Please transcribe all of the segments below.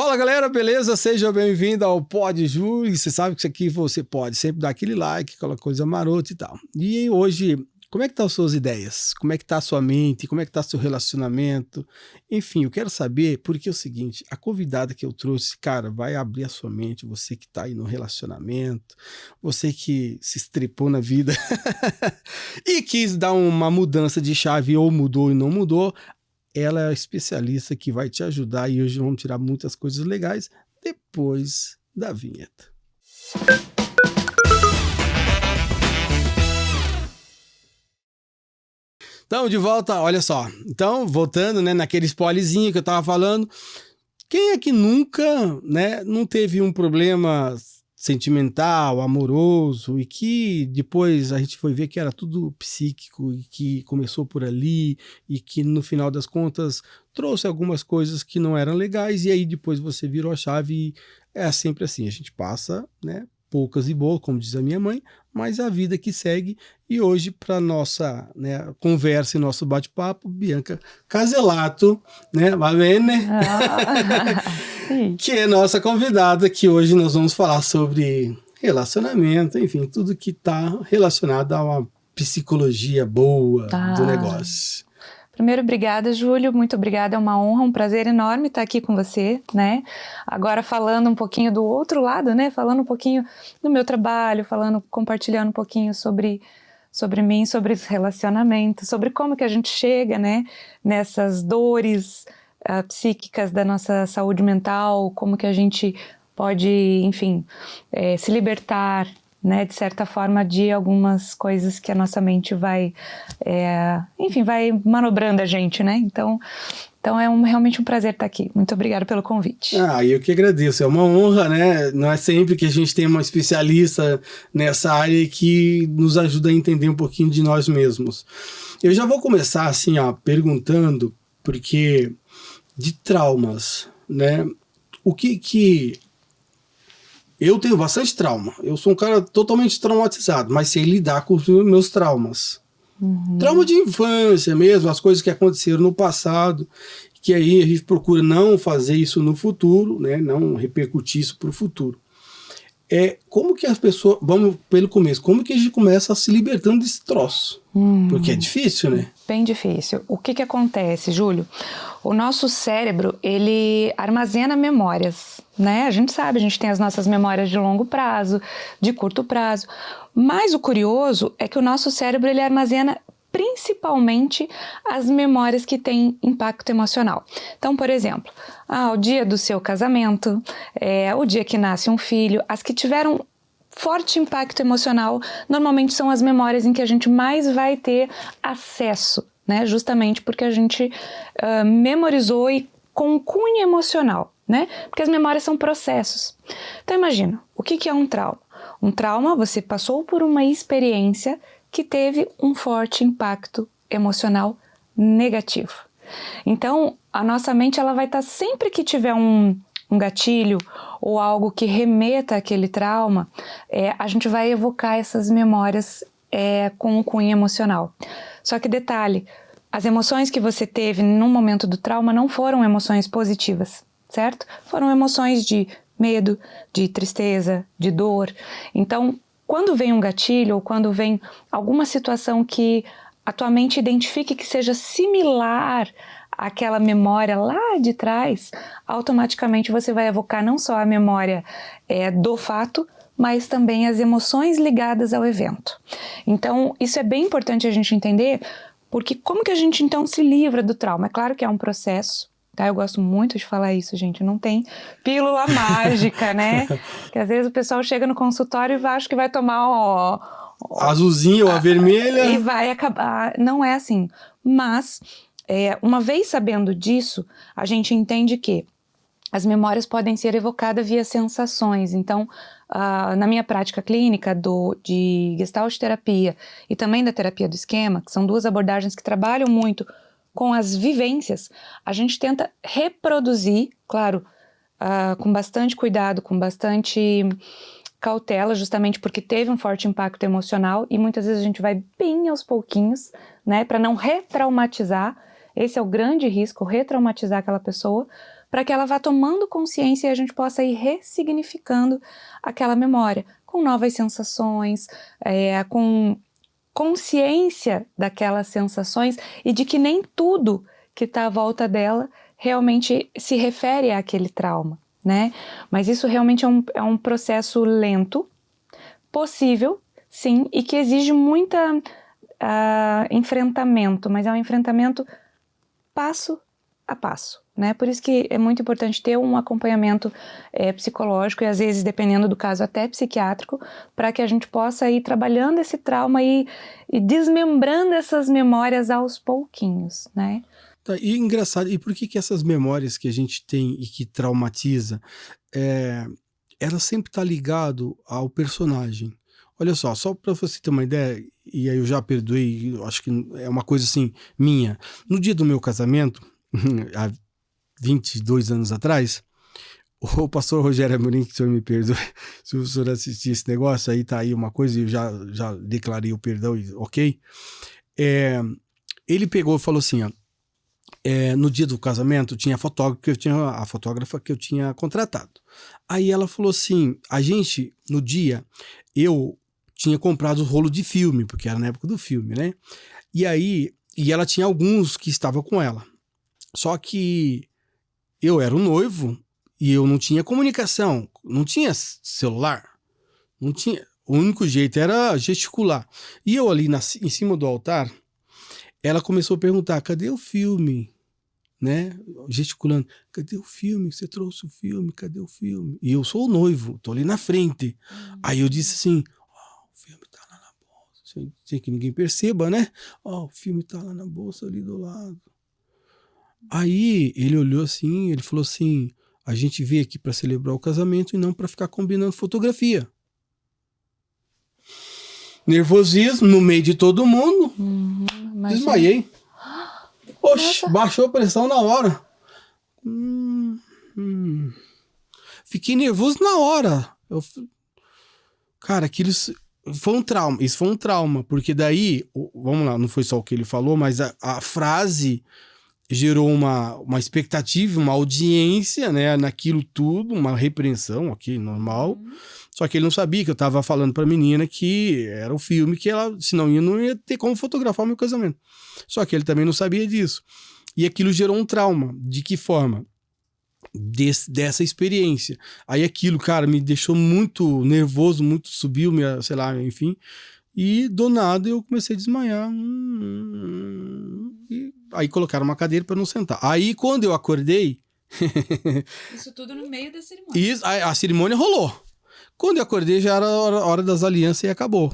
Fala galera, beleza? Seja bem-vindo ao Pod Ju. E você sabe que isso aqui você pode sempre dar aquele like, aquela coisa marota e tal. E hoje, como é que estão as suas ideias? Como é que está a sua mente? Como é que está seu relacionamento? Enfim, eu quero saber porque é o seguinte, a convidada que eu trouxe, cara, vai abrir a sua mente, você que está aí no relacionamento, você que se estrepou na vida e quis dar uma mudança de chave ou mudou e não mudou. Ela é a especialista que vai te ajudar e hoje vamos tirar muitas coisas legais depois da vinheta. Então, de volta, olha só. Então, voltando, né, naquele spoilerzinho que eu tava falando, quem é que nunca, né, não teve um problema sentimental, amoroso, e que depois a gente foi ver que era tudo psíquico e que começou por ali e que no final das contas trouxe algumas coisas que não eram legais e aí depois você virou a chave e é sempre assim, a gente passa, né, poucas e boas, como diz a minha mãe, mas a vida que segue. E hoje, para nossa, né, conversa e nosso bate-papo, Bianca Caselato, né, va bene? Que é nossa convidada, que hoje nós vamos falar sobre relacionamento, enfim, tudo que está relacionado a uma psicologia boa do negócio. Primeiro, obrigada, Júlio, muito obrigada, é uma honra, um prazer enorme estar aqui com você, né? Agora falando um pouquinho do outro lado, né? Falando um pouquinho do meu trabalho, compartilhando um pouquinho sobre mim, sobre os relacionamentos, sobre como que a gente chega, né? Nessas dores psíquicas da nossa saúde mental, como que a gente pode, enfim, se libertar, né, de certa forma, de algumas coisas que a nossa mente vai, enfim, vai manobrando a gente, né? Então é realmente um prazer estar aqui. Muito obrigada pelo convite. Eu que agradeço. É uma honra, né? Não é sempre que a gente tem uma especialista nessa área que nos ajuda a entender um pouquinho de nós mesmos. Eu já vou começar assim, perguntando, porque de traumas, né? O que eu tenho bastante trauma. Eu sou um cara totalmente traumatizado, mas sei lidar com os meus traumas. Trauma de infância mesmo, as coisas que aconteceram no passado, que aí a gente procura não fazer isso no futuro, né? Não repercutir isso para o futuro. Como que as pessoas, vamos pelo começo, como que a gente começa a se libertando desse troço? Porque é difícil, né? Bem difícil. O que acontece, Júlio? O nosso cérebro, ele armazena memórias, né? A gente sabe, a gente tem as nossas memórias de longo prazo, de curto prazo, mas o curioso é que o nosso cérebro, ele armazena principalmente as memórias que têm impacto emocional. Então, por exemplo, o dia do seu casamento, o dia que nasce um filho, as que tiveram forte impacto emocional, normalmente são as memórias em que a gente mais vai ter acesso, né? Justamente porque a gente memorizou e com cunho emocional, né? Porque as memórias são processos. Então imagina, o que é um trauma? Um trauma, você passou por uma experiência que teve um forte impacto emocional negativo. Então, a nossa mente, ela vai estar sempre que tiver um gatilho ou algo que remeta àquele trauma, a gente vai evocar essas memórias com um cunho emocional. Só que detalhe, as emoções que você teve no momento do trauma não foram emoções positivas, certo? Foram emoções de medo, de tristeza, de dor. Então, quando vem um gatilho ou quando vem alguma situação que a tua mente identifique que seja similar àquela memória lá de trás, automaticamente você vai evocar não só a memória do fato, mas também as emoções ligadas ao evento. Então, isso é bem importante a gente entender, porque como que a gente então se livra do trauma? É claro que é um processo. Tá? Eu gosto muito de falar isso, gente. Não tem pílula mágica, né? Porque às vezes o pessoal chega no consultório e acha que vai tomar a azulzinha ou a vermelha. E vai acabar. Não é assim. Mas, uma vez sabendo disso, a gente entende que as memórias podem ser evocadas via sensações. Então, na minha prática clínica de Gestalt terapia e também da terapia do esquema, que são duas abordagens que trabalham muito com as vivências, a gente tenta reproduzir, claro, com bastante cuidado, com bastante cautela, justamente porque teve um forte impacto emocional e muitas vezes a gente vai bem aos pouquinhos, né, para não retraumatizar. Esse é o grande risco, retraumatizar aquela pessoa, para que ela vá tomando consciência e a gente possa ir ressignificando aquela memória, com novas sensações, com consciência daquelas sensações e de que nem tudo que está à volta dela realmente se refere àquele trauma, né? Mas isso realmente é um processo lento, possível, sim, e que exige muita enfrentamento, mas é um enfrentamento passo a passo, né? Por isso que é muito importante ter um acompanhamento psicológico e às vezes, dependendo do caso, até psiquiátrico, para que a gente possa ir trabalhando esse trauma e desmembrando essas memórias aos pouquinhos, né? Tá, e engraçado, e por que essas memórias que a gente tem e que traumatiza, ela sempre está ligado ao personagem? Olha só para você ter uma ideia, e aí eu já perdoei, eu acho que é uma coisa assim, minha. No dia do meu casamento, há 22 anos atrás, o pastor Rogério Amorim, que o senhor me perdoe, se o senhor assistir esse negócio, aí tá aí uma coisa, e eu já declarei o perdão, ok? Ele pegou e falou assim, ó, no dia do casamento tinha a fotógrafa que eu tinha contratado. Aí ela falou assim, a gente, no dia, eu tinha comprado o rolo de filme, porque era na época do filme, né? E ela tinha alguns que estavam com ela. Só que eu era o noivo e eu não tinha comunicação, não tinha celular, não tinha. O único jeito era gesticular. E eu ali em cima do altar, ela começou a perguntar, cadê o filme? Né? Gesticulando, cadê o filme? Você trouxe o filme, cadê o filme? E eu sou o noivo, tô ali na frente. Aí eu disse assim, o filme tá lá na bolsa. Sem que ninguém perceba, né? O filme tá lá na bolsa ali do lado. Aí ele olhou assim, ele falou assim, a gente veio aqui para celebrar o casamento e não para ficar combinando fotografia. Nervosismo no meio de todo mundo. Desmaiei. Oxe, baixou a pressão na hora. Fiquei nervoso na hora. Cara, aquilo foi um trauma. Isso foi um trauma, porque daí, vamos lá, não foi só o que ele falou, mas a frase gerou uma expectativa, uma audiência, né, naquilo tudo, uma repreensão, ok, normal. Só que ele não sabia que eu tava falando pra menina que era o filme que ela, senão não ia ter como fotografar o meu casamento. Só que ele também não sabia disso. E aquilo gerou um trauma. De que forma? Dessa experiência. Aí aquilo, cara, me deixou muito nervoso, muito subiu, sei lá, enfim. E do nada eu comecei a desmaiar. E aí colocaram uma cadeira para não sentar. Aí quando eu acordei... Isso tudo no meio da cerimônia. A cerimônia rolou. Quando eu acordei já era a hora das alianças e acabou.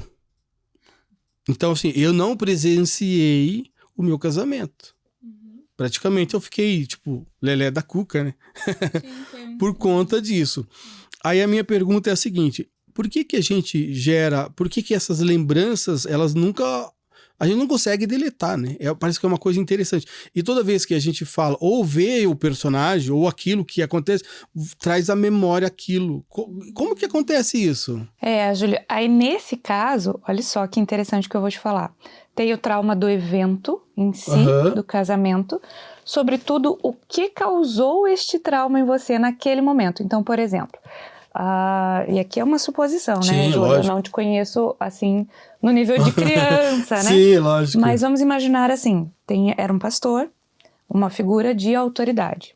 Então assim, eu não presenciei o meu casamento. Praticamente eu fiquei tipo lelé da cuca, né? Sim, Por conta disso. Aí a minha pergunta é a seguinte... Por que a gente gera... Por que essas lembranças, elas nunca... A gente não consegue deletar, né? Parece que é uma coisa interessante. E toda vez que a gente fala, ou vê o personagem, ou aquilo que acontece, traz à memória aquilo. Como que acontece isso? Júlio, aí nesse caso, olha só que interessante que eu vou te falar. Tem o trauma do evento em si, do casamento, sobretudo o que causou este trauma em você naquele momento. Então, por exemplo... e aqui é uma suposição, Sim, né, Júlia? Lógico. Eu não te conheço, assim, no nível de criança, né? Sim, lógico. Mas vamos imaginar assim, era um pastor, uma figura de autoridade,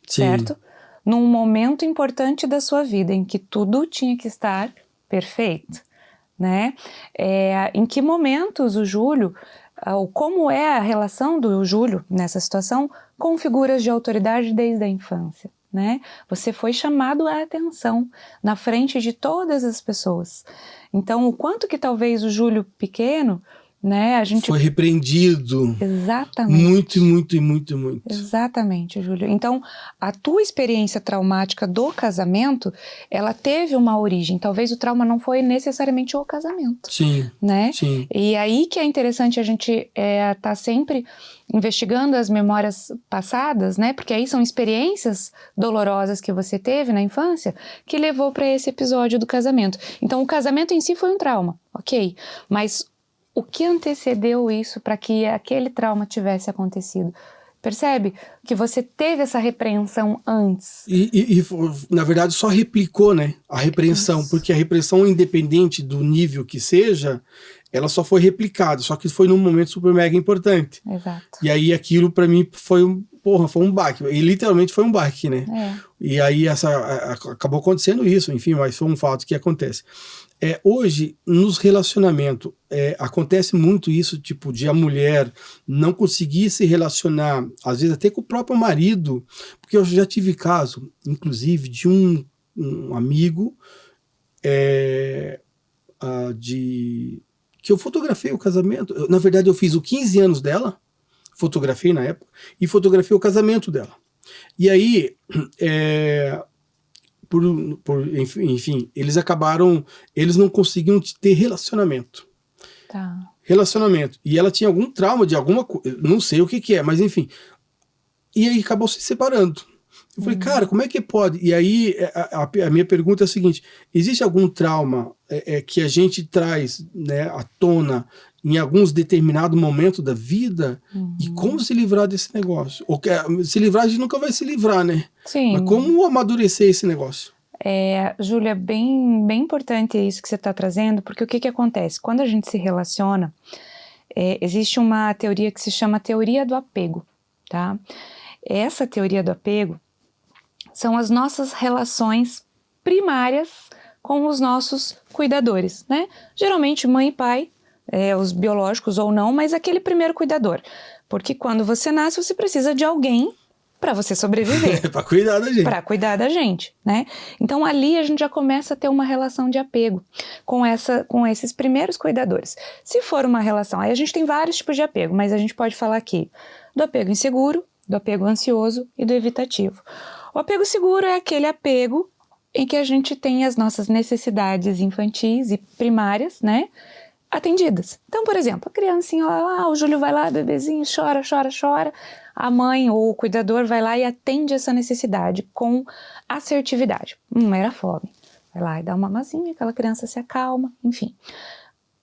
Sim. certo? Num momento importante da sua vida, em que tudo tinha que estar perfeito, né? Em que momentos o Júlio, ou como é a relação do Júlio nessa situação com figuras de autoridade desde a infância? Né? Você foi chamado à atenção na frente de todas as pessoas. Então, o quanto que talvez o Júlio pequeno, né, a gente... Foi repreendido. Exatamente. Muito. Exatamente, Júlio. Então, a tua experiência traumática do casamento, ela teve uma origem. Talvez o trauma não foi necessariamente o casamento. Sim, né? sim. E aí que é interessante a gente tá sempre investigando as memórias passadas, né? Porque aí são experiências dolorosas que você teve na infância que levou para esse episódio do casamento. Então, o casamento em si foi um trauma, ok? Mas o que antecedeu isso para que aquele trauma tivesse acontecido? Percebe? Que você teve essa repreensão antes. Na verdade, só replicou, né, a repreensão, Isso. porque a repreensão, independente do nível que seja, ela só foi replicada, só que foi num momento super mega importante. Exato. E aí aquilo pra mim foi um baque, e literalmente foi um baque, né? E aí acabou acontecendo isso, enfim, mas foi um fato que acontece. Hoje, nos relacionamentos, acontece muito isso, tipo, de a mulher não conseguir se relacionar, às vezes até com o próprio marido, porque eu já tive caso, inclusive, de um amigo que eu fotografei o casamento. Na verdade, eu fiz os 15 anos dela, fotografei na época, e fotografei o casamento dela. E aí, enfim, eles não conseguiam ter relacionamento. Tá. Relacionamento. E ela tinha algum trauma de alguma coisa, não sei o que é, mas enfim. E aí acabou se separando. Eu falei, cara, como é que pode? E aí a minha pergunta é a seguinte: existe algum trauma que a gente traz, né, à tona em alguns determinados momentos da vida? E como se livrar desse negócio? Ou se livrar, a gente nunca vai se livrar, né? Sim. Mas como amadurecer esse negócio? Júlia, bem importante isso que você está trazendo, porque o que acontece? Quando a gente se relaciona, existe uma teoria que se chama teoria do apego, tá? Essa teoria do apego são as nossas relações primárias com os nossos cuidadores, né? Geralmente mãe e pai, os biológicos ou não, mas aquele primeiro cuidador. Porque quando você nasce, você precisa de alguém para você sobreviver. Para cuidar da gente. Para cuidar da gente, né? Então ali a gente já começa a ter uma relação de apego com esses primeiros cuidadores. Se for uma relação, aí a gente tem vários tipos de apego, mas a gente pode falar aqui do apego inseguro, do apego ansioso e do evitativo. O apego seguro é aquele apego em que a gente tem as nossas necessidades infantis e primárias, né, atendidas. Então, por exemplo, a criancinha lá, o Júlio vai lá, bebezinho, chora, a mãe ou o cuidador vai lá e atende essa necessidade com assertividade. Era fome. Vai lá e dá uma mamazinha, aquela criança se acalma, enfim.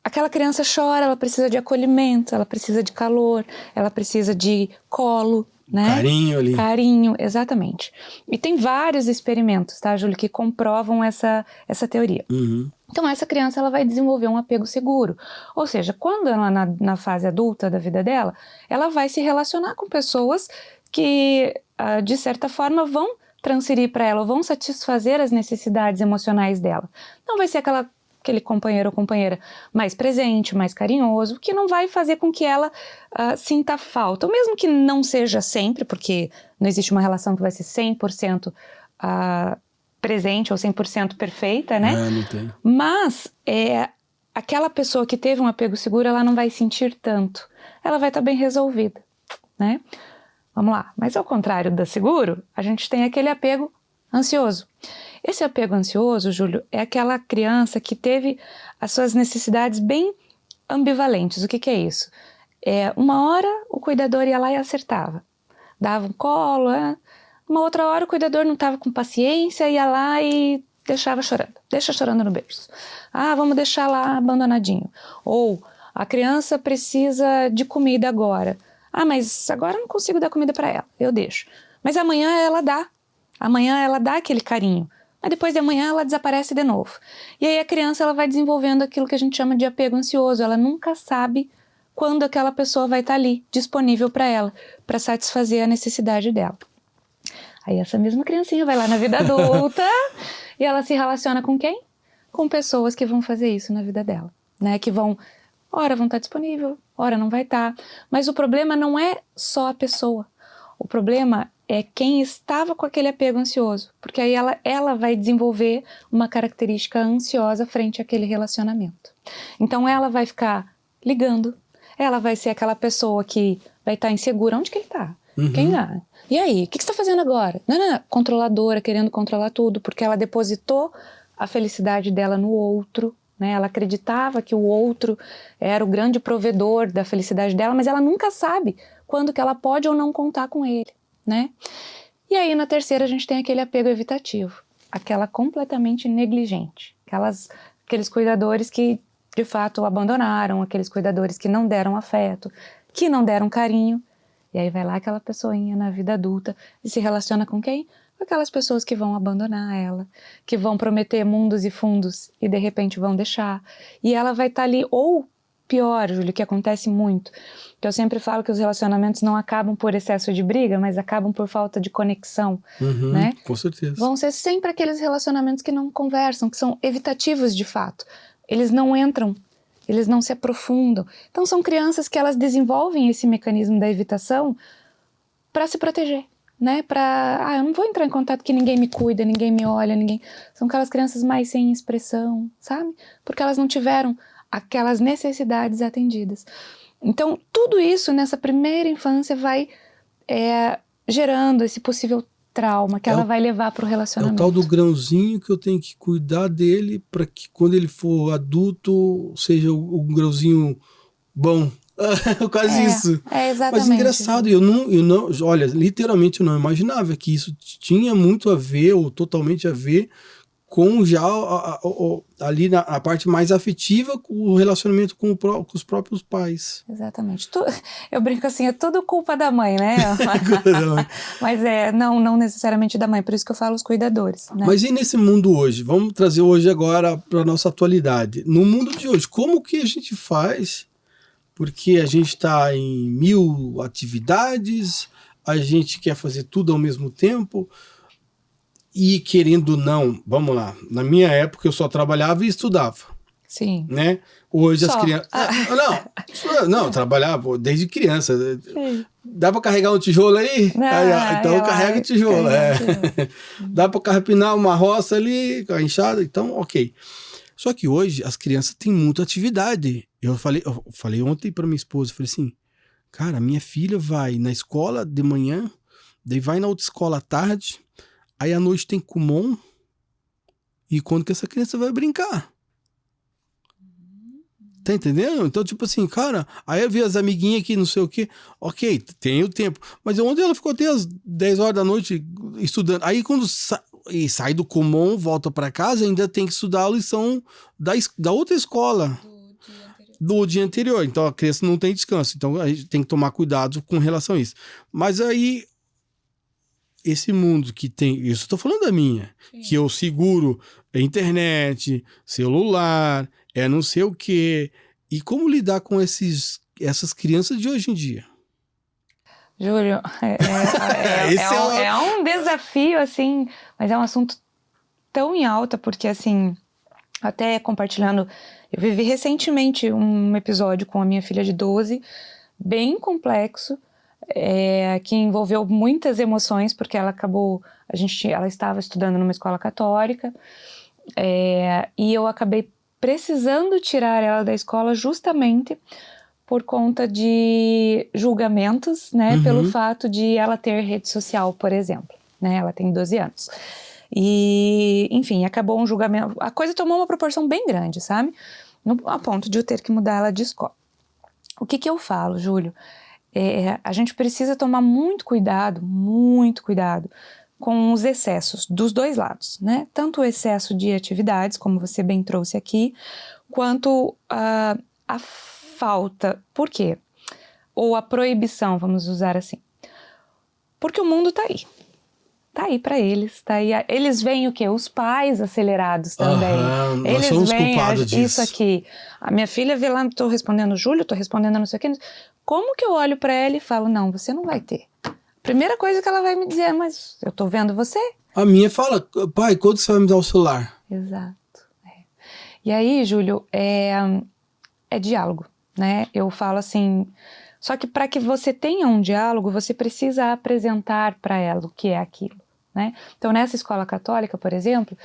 Aquela criança chora, ela precisa de acolhimento, ela precisa de calor, ela precisa de colo, né? Carinho ali. Carinho, exatamente. E tem vários experimentos, tá, Júlio, que comprovam essa teoria. Então, essa criança ela vai desenvolver um apego seguro. Ou seja, quando ela, na fase adulta da vida dela, ela vai se relacionar com pessoas que, de certa forma, vão transferir para ela, ou vão satisfazer as necessidades emocionais dela. Não vai ser aquele companheiro ou companheira mais presente, mais carinhoso, que não vai fazer com que ela sinta falta. Ou mesmo que não seja sempre, porque não existe uma relação que vai ser 100% presente ou 100% perfeita, né? Não tem. Mas aquela pessoa que teve um apego seguro, ela não vai sentir tanto. Ela vai estar bem resolvida, né? Vamos lá. Mas ao contrário do seguro, a gente tem aquele apego ansioso. Esse apego ansioso, Júlio, é aquela criança que teve as suas necessidades bem ambivalentes. O que é isso? Uma hora o cuidador ia lá e acertava. Dava um colo, Uma outra hora o cuidador não estava com paciência, ia lá e deixava chorando. Deixa chorando no berço. Vamos deixar lá abandonadinho. Ou a criança precisa de comida agora. Mas agora eu não consigo dar comida para ela. Eu deixo. Mas amanhã ela dá. Amanhã ela dá aquele carinho. Mas depois de amanhã ela desaparece de novo. E aí a criança ela vai desenvolvendo aquilo que a gente chama de apego ansioso. Ela nunca sabe quando aquela pessoa vai estar ali, disponível para ela, para satisfazer a necessidade dela. Aí essa mesma criancinha vai lá na vida adulta e ela se relaciona com quem? Com pessoas que vão fazer isso na vida dela, né? Que ora vão estar disponível, ora não vai estar. Mas o problema não é só a pessoa. O problema é quem estava com aquele apego ansioso, porque aí ela vai desenvolver uma característica ansiosa frente àquele relacionamento. Então ela vai ficar ligando, ela vai ser aquela pessoa que vai estar insegura. Onde que ele está? Quem dá? E aí, o que você está fazendo agora? Não, controladora, querendo controlar tudo, porque ela depositou a felicidade dela no outro, né? Ela acreditava que o outro era o grande provedor da felicidade dela, mas ela nunca sabe quando que ela pode ou não contar com ele, né? E aí, na terceira, a gente tem aquele apego evitativo, aquela completamente negligente, aqueles cuidadores que, de fato, o abandonaram, aqueles cuidadores que não deram afeto, que não deram carinho, E aí vai lá aquela pessoinha na vida adulta e se relaciona com quem? Com aquelas pessoas que vão abandonar ela, que vão prometer mundos e fundos e de repente vão deixar. E ela vai estar ali, ou pior, Júlio, que acontece muito, que eu sempre falo que os relacionamentos não acabam por excesso de briga, mas acabam por falta de conexão, né? Com certeza. Vão ser sempre aqueles relacionamentos que não conversam, que são evitativos de fato. Eles não entram, eles não se aprofundam. Então são crianças que elas desenvolvem esse mecanismo da evitação para se proteger, né? Eu não vou entrar em contato que ninguém me cuida, ninguém me olha, ninguém... São aquelas crianças mais sem expressão, sabe? Porque elas não tiveram aquelas necessidades atendidas. Então, tudo isso nessa primeira infância vai gerando esse possível trauma que ela vai levar para o relacionamento. É o tal do grãozinho que eu tenho que cuidar dele para que quando ele for adulto seja um grãozinho bom. Quase isso. Exatamente. Mas engraçado, eu não, olha, literalmente eu não imaginava que isso tinha muito a ver, ou totalmente a ver, com já ali na parte mais afetiva, com o relacionamento com os próprios pais. Exatamente. Eu brinco assim, é tudo culpa da mãe, né? Mas não necessariamente da mãe, por isso que eu falo os cuidadores, né? Mas e nesse mundo hoje? Vamos trazer hoje agora para a nossa atualidade. No mundo de hoje, como que a gente faz? Porque a gente está em 1000 atividades, a gente quer fazer tudo ao mesmo tempo. E querendo não, vamos lá, na minha época eu só trabalhava e estudava. Sim. Né? Hoje as crianças... Não, eu trabalhava desde criança. Sim. Dá para carregar um tijolo aí? Então eu carrego o tijolo. Dá para carpinar uma roça ali, com a enxada, então ok. Só que hoje as crianças têm muita atividade. Eu falei ontem para minha esposa, falei assim, cara, minha filha vai na escola de manhã, daí vai na outra escola à tarde, aí à noite tem Kumon, e quando que essa criança vai brincar? Tá entendendo? Então, tipo assim, cara, aí eu vi as amiguinhas aqui, não sei o quê, ok, tem o tempo, mas ontem ela ficou até às 10 horas da noite estudando, aí quando sai do Kumon, volta pra casa, ainda tem que estudar a lição da outra escola. Do dia anterior, então a criança não tem descanso, então a gente tem que tomar cuidado com relação a isso. Mas aí, esse mundo que tem, isso eu tô falando da minha, sim, que eu seguro internet, celular, não sei o quê, e como lidar com essas crianças de hoje em dia? Júlio, é um desafio, assim, mas é um assunto tão em alta, porque assim, até compartilhando, eu vivi recentemente um episódio com a minha filha de 12, bem complexo, que envolveu muitas emoções, porque ela estava estudando numa escola católica, e eu acabei precisando tirar ela da escola justamente por conta de julgamentos, né, pelo fato de ela ter rede social, por exemplo, né, ela tem 12 anos. E, enfim, acabou um julgamento, a coisa tomou uma proporção bem grande, sabe? A ponto de eu ter que mudar ela de escola. O que eu falo, Júlio? A gente precisa tomar muito cuidado com os excessos dos dois lados, né? Tanto o excesso de atividades, como você bem trouxe aqui, quanto a falta. Por quê? Ou a proibição, vamos usar assim. Porque o mundo tá aí. Tá aí para eles, tá aí. Eles veem o quê? Os pais acelerados também. Nós somos culpados disso. Isso aqui. A minha filha vê lá, tô respondendo o Júlio, tô respondendo a não sei o quê. Como que eu olho para ela e falo, não, você não vai ter. Primeira coisa que ela vai me dizer, mas eu tô vendo você. A minha fala, pai, quando você vai me dar o celular? Exato. E aí, Júlio, é diálogo, né? Eu falo assim... Só que para que você tenha um diálogo, você precisa apresentar para ela o que é aquilo, né? Então, nessa escola católica, por exemplo,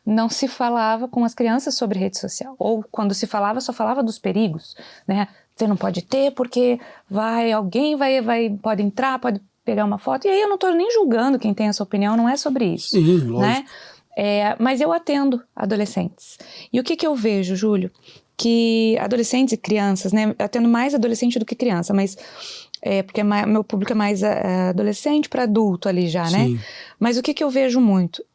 não se falava com as crianças sobre rede social. Ou quando se falava, só falava dos perigos, né? Você não pode ter porque alguém pode entrar, pode pegar uma foto. E aí eu não estou nem julgando quem tem essa opinião, não é sobre isso. Sim, lógico. Né? Mas eu atendo adolescentes. E o que eu vejo, Júlio? Que adolescentes e crianças, né? Eu atendo mais adolescente do que criança, mas porque meu público é mais adolescente para adulto ali já, né? Sim. Mas o que eu vejo muito?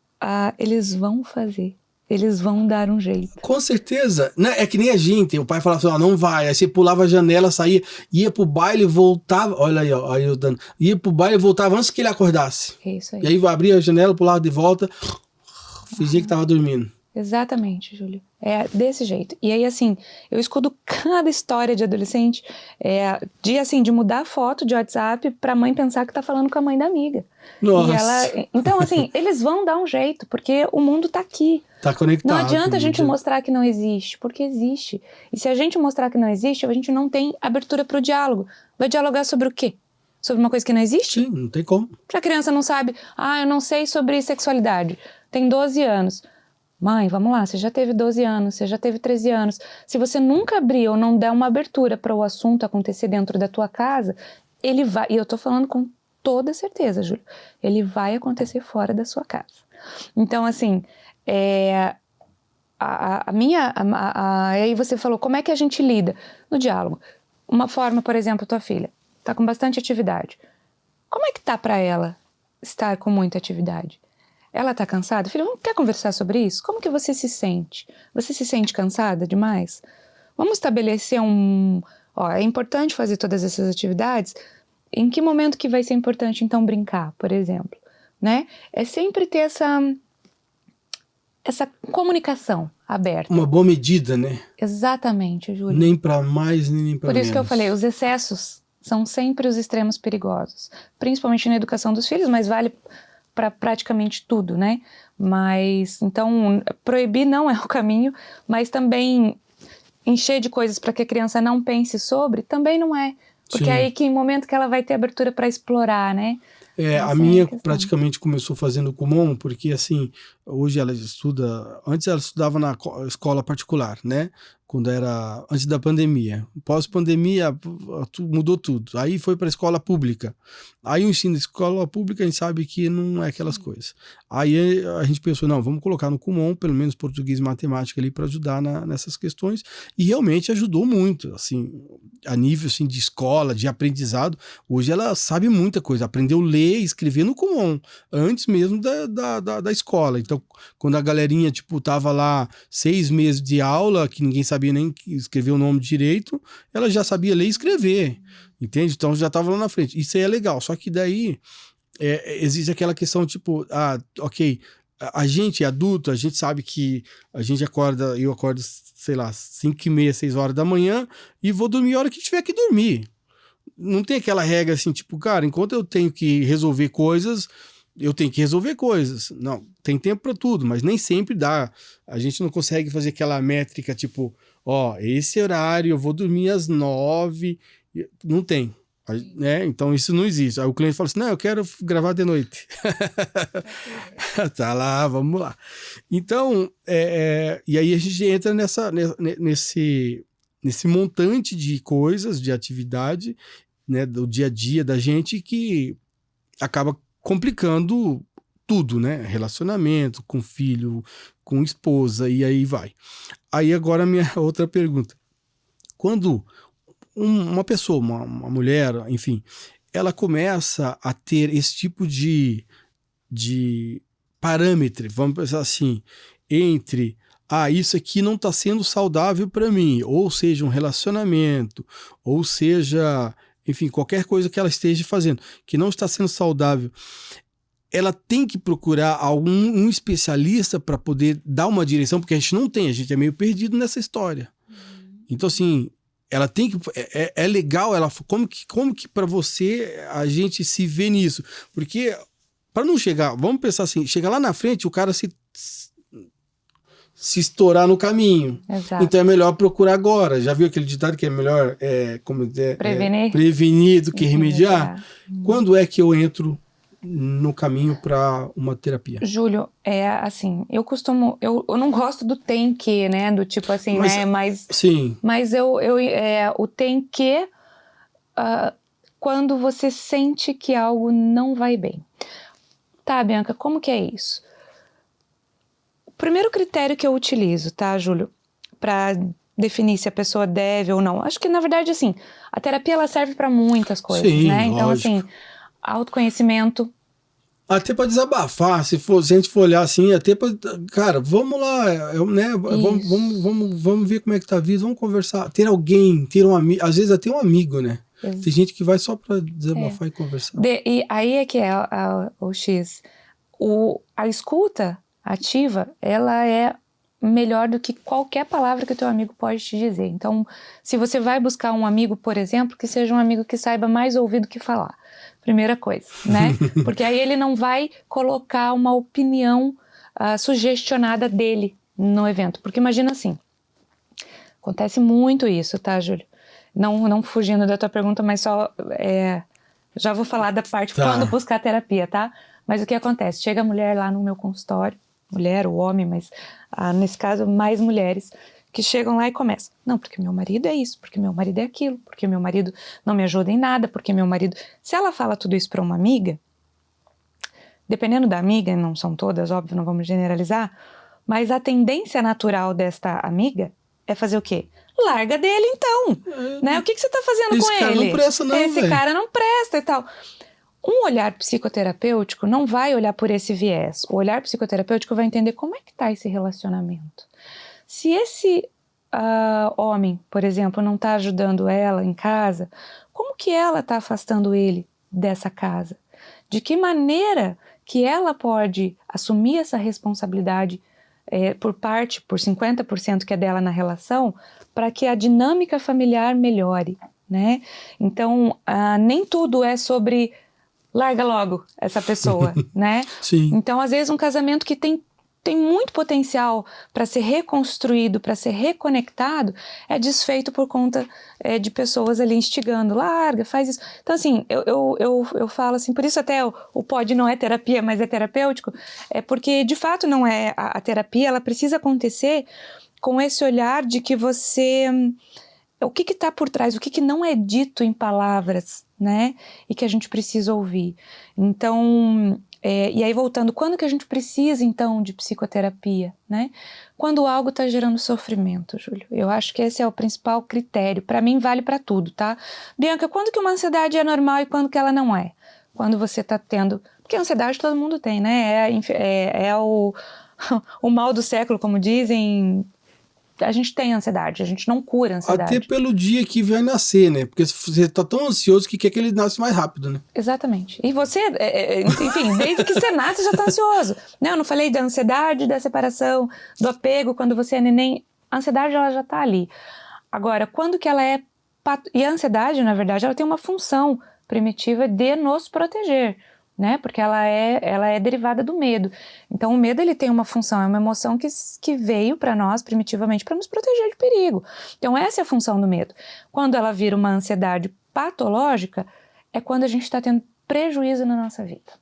Eles vão fazer, eles vão dar um jeito. Com certeza. Né? É que nem a gente. O pai falava assim, não vai. Aí você pulava a janela, saía, ia pro baile e voltava. Olha aí, ó. Aí eu dando. Ia pro baile e voltava antes que ele acordasse. É isso aí. E aí abria a janela, pulava de volta, fingia que tava dormindo. Exatamente, Júlio. É desse jeito. E aí, assim, eu escuto cada história de adolescente de mudar a foto de WhatsApp pra mãe pensar que tá falando com a mãe da amiga. Nossa. Então, assim, eles vão dar um jeito, porque o mundo tá aqui. Tá conectado. Não adianta a gente mostrar que não existe, porque existe. E se a gente mostrar que não existe, a gente não tem abertura pro diálogo. Vai dialogar sobre o quê? Sobre uma coisa que não existe? Sim, não tem como. Se a criança não sabe, eu não sei sobre sexualidade, tem 12 anos. Mãe, vamos lá, você já teve 12 anos, você já teve 13 anos. Se você nunca abrir ou não der uma abertura para o assunto acontecer dentro da tua casa, ele vai, e eu tô falando com toda certeza, Júlio, ele vai acontecer fora da sua casa. Então, assim, aí você falou, como é que a gente lida? No diálogo. Uma forma, por exemplo, tua filha tá com bastante atividade. Como é que tá para ela estar com muita atividade? Ela tá cansada? Filha, quer conversar sobre isso? Como que você se sente? Você se sente cansada demais? Vamos estabelecer é importante fazer todas essas atividades? Em que momento que vai ser importante, então, brincar, por exemplo? Né? É sempre ter essa comunicação aberta. Uma boa medida, né? Exatamente, Júlio. Nem para mais, nem para menos. Por isso que eu falei, os excessos são sempre os extremos perigosos. Principalmente na educação dos filhos, mas vale para praticamente tudo, né? Mas, então, proibir não é o caminho, mas também encher de coisas para que a criança não pense sobre, também não é. Porque Sim. aí que em momento que ela vai ter abertura para explorar, né? A minha praticamente começou fazendo Kumon, porque assim, hoje ela estuda, antes ela estudava na escola particular, né? Antes da pandemia. Pós-pandemia, mudou tudo. Aí foi para a escola pública. Aí o ensino de escola pública, a gente sabe que não é aquelas coisas. Aí a gente pensou, não, vamos colocar no Kumon, pelo menos português e matemática ali para ajudar nessas questões. E realmente ajudou muito, assim, a nível assim, de escola, de aprendizado. Hoje ela sabe muita coisa, aprendeu a ler e escrever no Kumon, antes mesmo da escola. Então, quando a galerinha, tava lá 6 meses de aula, que ninguém sabia nem escrever o nome direito, ela já sabia ler e escrever, entende? Então já estava lá na frente. Isso aí é legal, só que daí existe aquela questão ok, a gente é adulto, a gente sabe que a gente eu acordo, sei lá, 5h30, 6 horas da manhã e vou dormir a hora que tiver que dormir. Não tem aquela regra assim, cara, enquanto eu tenho que resolver coisas, eu tenho que resolver coisas. Não, tem tempo para tudo, mas nem sempre dá. A gente não consegue fazer aquela métrica, esse horário, eu vou dormir às 9. Não tem, né? Então isso não existe. Aí o cliente fala assim, não, eu quero gravar de noite. Tá lá, vamos lá. Então, e aí a gente entra nesse montante de coisas, de atividade, né, do dia a dia da gente, que acaba complicando tudo, né? Relacionamento com filho, com esposa, e aí vai. Aí agora a minha outra pergunta. Quando uma pessoa, uma mulher, enfim, ela começa a ter esse tipo de parâmetro, vamos pensar assim, entre isso aqui não está sendo saudável para mim, ou seja, um relacionamento, ou seja, enfim, qualquer coisa que ela esteja fazendo, que não está sendo saudável, ela tem que procurar um especialista para poder dar uma direção, porque a gente é meio perdido nessa história. Então, assim, ela tem que... É legal, como que para você a gente se vê nisso? Porque, para não chegar, vamos pensar assim, chegar lá na frente, o cara se estourar no caminho. Exato. Então é melhor procurar agora. Já viu aquele ditado que é melhor prevenir do que remediar? Quando é que eu entro no caminho para uma terapia? Júlio, assim, eu não gosto do tem que, né, do tipo assim, mas sim. Mas o tem que quando você sente que algo não vai bem. Tá, Bianca, como que é isso? O primeiro critério que eu utilizo, tá, Júlio, para definir se a pessoa deve ou não, acho que na verdade, assim, a terapia ela serve para muitas coisas, sim, né? Então, lógico. assim, autoconhecimento, Até para desabafar, se a gente for olhar assim, até para, cara, vamos lá, né? Vamos ver como é que tá a vida, vamos conversar. Ter alguém, ter um amigo, às vezes até um amigo, né? Tem gente que vai só para desabafar e conversar. E aí é que é o X. A escuta ativa, ela é melhor do que qualquer palavra que o teu amigo pode te dizer. Então, se você vai buscar um amigo, por exemplo, que seja um amigo que saiba mais ouvir do que falar. Primeira coisa, né? Porque aí ele não vai colocar uma opinião sugestionada dele no evento. Porque imagina assim, acontece muito isso, tá, Júlio? Não fugindo da tua pergunta, mas só... já vou falar da parte quando buscar terapia, tá? Mas o que acontece? Chega a mulher lá no meu consultório, mulher ou homem, mas nesse caso mais mulheres, que chegam lá e começam. Não, porque meu marido é isso, porque meu marido é aquilo, porque meu marido não me ajuda em nada, porque meu marido... Se ela fala tudo isso para uma amiga, dependendo da amiga, não são todas, óbvio, não vamos generalizar, mas a tendência natural desta amiga é fazer o quê? Larga dele então, né? O que você tá fazendo com ele? Esse cara não presta não, Esse cara não presta e tal. Um olhar psicoterapêutico não vai olhar por esse viés. O olhar psicoterapêutico vai entender como é que tá esse relacionamento. Se esse homem, por exemplo, não está ajudando ela em casa, como que ela está afastando ele dessa casa? De que maneira que ela pode assumir essa responsabilidade por 50% que é dela na relação, para que a dinâmica familiar melhore, né? Então, nem tudo é sobre larga logo essa pessoa, né? Sim. Então, às vezes, um casamento que tem muito potencial para ser reconstruído, para ser reconectado, é desfeito por conta de pessoas ali instigando, larga, faz isso. Então, assim, eu falo assim, por isso até o POD não é terapia, mas é terapêutico, porque de fato não é a terapia, ela precisa acontecer com esse olhar de que você... O que está por trás, o que não é dito em palavras, né? E que a gente precisa ouvir. Então... e aí voltando, quando que a gente precisa então de psicoterapia, né? Quando algo está gerando sofrimento, Júlio. Eu acho que esse é o principal critério. Para mim vale para tudo, tá? Bianca, quando que uma ansiedade é normal e quando que ela não é? Quando você está tendo... Porque a ansiedade todo mundo tem, né? É o mal do século, como dizem... A gente tem ansiedade, a gente não cura a ansiedade. Até pelo dia que vai nascer, né? Porque você tá tão ansioso que quer que ele nasça mais rápido, né? Exatamente. E você, enfim, desde que você nasce já tá ansioso. Né? Eu não falei da ansiedade, da separação, do apego, quando você é neném. A ansiedade, ela já tá ali. Agora, quando que ela é... E a ansiedade, na verdade, ela tem uma função primitiva de nos proteger, né? Porque ela é derivada do medo. Então, o medo, ele tem uma função, é uma emoção que veio para nós, primitivamente, para nos proteger de perigo. Então, essa é a função do medo. Quando ela vira uma ansiedade patológica, é quando a gente está tendo prejuízo na nossa vida.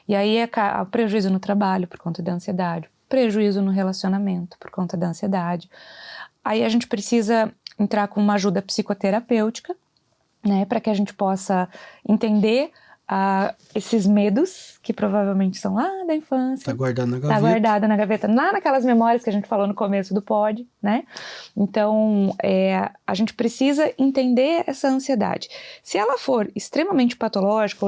E aí é prejuízo no trabalho, por conta da ansiedade, prejuízo no relacionamento, por conta da ansiedade. Aí a gente precisa entrar com uma ajuda psicoterapêutica, né? Para que a gente possa entender esses medos que provavelmente são lá da infância. Tá guardado na gaveta. Tá guardado na gaveta, lá naquelas memórias que a gente falou no começo do POD, né? Então, a gente precisa entender essa ansiedade. Se ela for extremamente patológica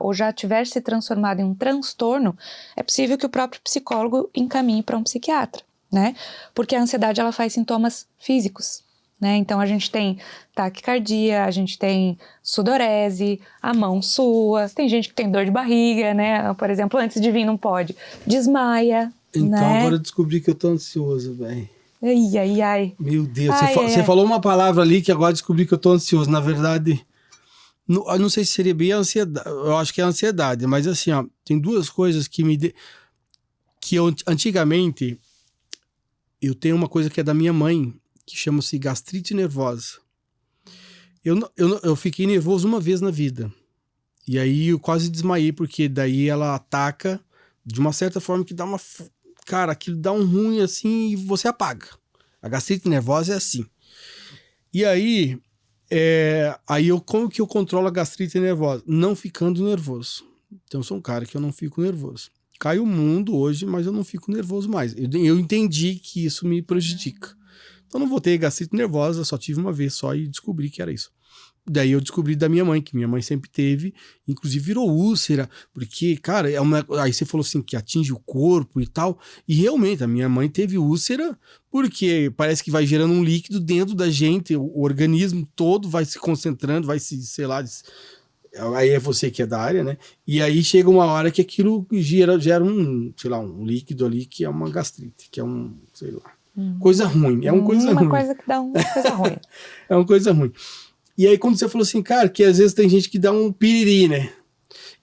ou já tiver se transformado em um transtorno, é possível que o próprio psicólogo encaminhe para um psiquiatra, né? Porque a ansiedade, ela faz sintomas físicos. Né? Então a gente tem taquicardia, a gente tem sudorese, a mão sua, tem gente que tem dor de barriga, né? Por exemplo, antes de vir num POD, desmaia. Então né? Agora eu descobri que eu tô ansioso, velho. Ai. Meu Deus, você falou uma palavra ali que agora eu descobri que eu tô ansioso. Na verdade, eu não sei se seria bem a ansiedade, eu acho que é a ansiedade, mas assim, ó, tem duas coisas que que eu antigamente eu tenho uma coisa que é da minha mãe, que chama-se gastrite nervosa. Eu fiquei nervoso uma vez na vida. E aí eu quase desmaiei, porque daí ela ataca de uma certa forma que dá uma... Cara, aquilo dá um ruim assim e você apaga. A gastrite nervosa é assim. E aí, como que eu controlo a gastrite nervosa? Não ficando nervoso. Então eu sou um cara que eu não fico nervoso. Cai o mundo hoje, mas eu não fico nervoso mais. Eu entendi que isso me prejudica. Então não vou ter gastrite nervosa, só tive uma vez só e descobri que era isso. daí eu descobri da minha mãe, que minha mãe sempre teve, inclusive virou úlcera, porque, cara, aí você falou assim, que atinge o corpo e tal, e realmente, a minha mãe teve úlcera, porque parece que vai gerando um líquido dentro da gente, o organismo todo vai se concentrando, vai se, sei lá, aí é você que é da área, né? E aí chega uma hora que aquilo gera um, sei lá, um líquido ali que é uma gastrite, que é um, sei lá, coisa ruim. É uma coisa ruim. Uma coisa que dá uma coisa ruim. É uma coisa ruim. E aí quando você falou assim, cara, que às vezes tem gente que dá um piriri, né?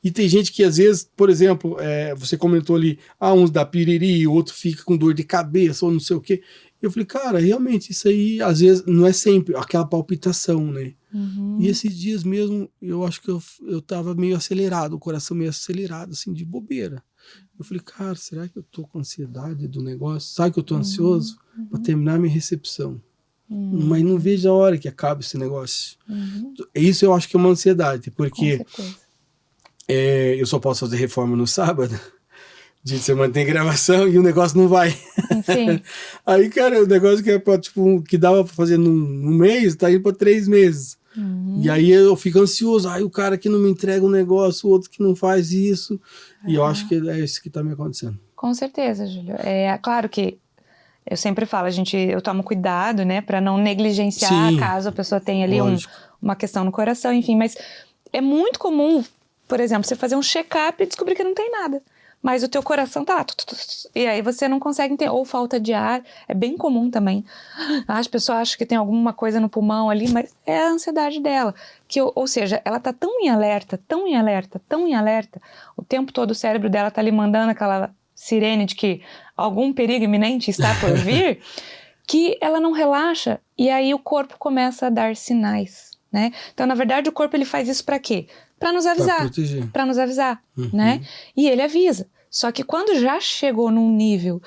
E tem gente que às vezes, por exemplo, você comentou ali, uns dá piriri, o outro fica com dor de cabeça ou não sei o quê. Eu falei, cara, realmente isso aí às vezes não é sempre aquela palpitação, né? E esses dias mesmo, eu acho que eu tava meio acelerado, o coração meio acelerado, assim, de bobeira. Eu falei, cara, será que eu tô com ansiedade do negócio? Sabe que eu tô ansioso para terminar minha recepção? Mas não vejo a hora que acabe esse negócio. Isso eu acho que é uma ansiedade, porque eu só posso fazer reforma no sábado, dia de semana tem gravação e o negócio não vai. Sim. Aí, cara, o negócio que é pra, tipo, que dava pra fazer num mês, tá indo pra 3 meses. E aí eu fico ansioso. Aí o cara que não me entrega um negócio, o outro que não faz isso. E eu acho que é isso que tá me acontecendo. Com certeza, Júlio. É claro que eu sempre falo, eu tomo cuidado, né, para não negligenciar. Sim, caso a pessoa tenha ali lógico. uma questão no coração, enfim. Mas é muito comum, por exemplo, você fazer um check-up e descobrir que não tem nada. Mas o teu coração tá lá. E aí você não consegue entender. Ou falta de ar. É bem comum também. As pessoas acham que tem alguma coisa no pulmão ali, mas é a ansiedade dela. Ou seja, ela tá tão em alerta, tão em alerta, tão em alerta. O tempo todo o cérebro dela tá ali mandando aquela sirene de que algum perigo iminente está por vir, que ela não relaxa. E aí o corpo começa a dar sinais, né? Então, na verdade, o corpo ele faz isso para quê? Para nos avisar. Para nos avisar, né? E ele avisa. Só que quando já chegou num nível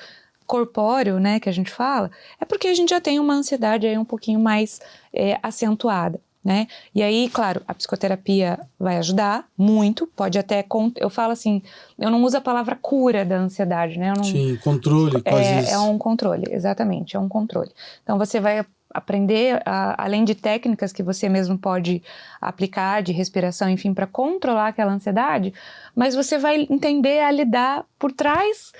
corpóreo, né, que a gente fala, é porque a gente já tem uma ansiedade aí um pouquinho mais acentuada, né? E aí, claro, a psicoterapia vai ajudar muito, pode até, eu falo assim, eu não uso a palavra cura da ansiedade, né? Sim, controle, quase isso. É um controle, exatamente, é um controle. Então você vai aprender, além de técnicas que você mesmo pode aplicar, de respiração, enfim, para controlar aquela ansiedade, mas você vai entender a lidar por trás,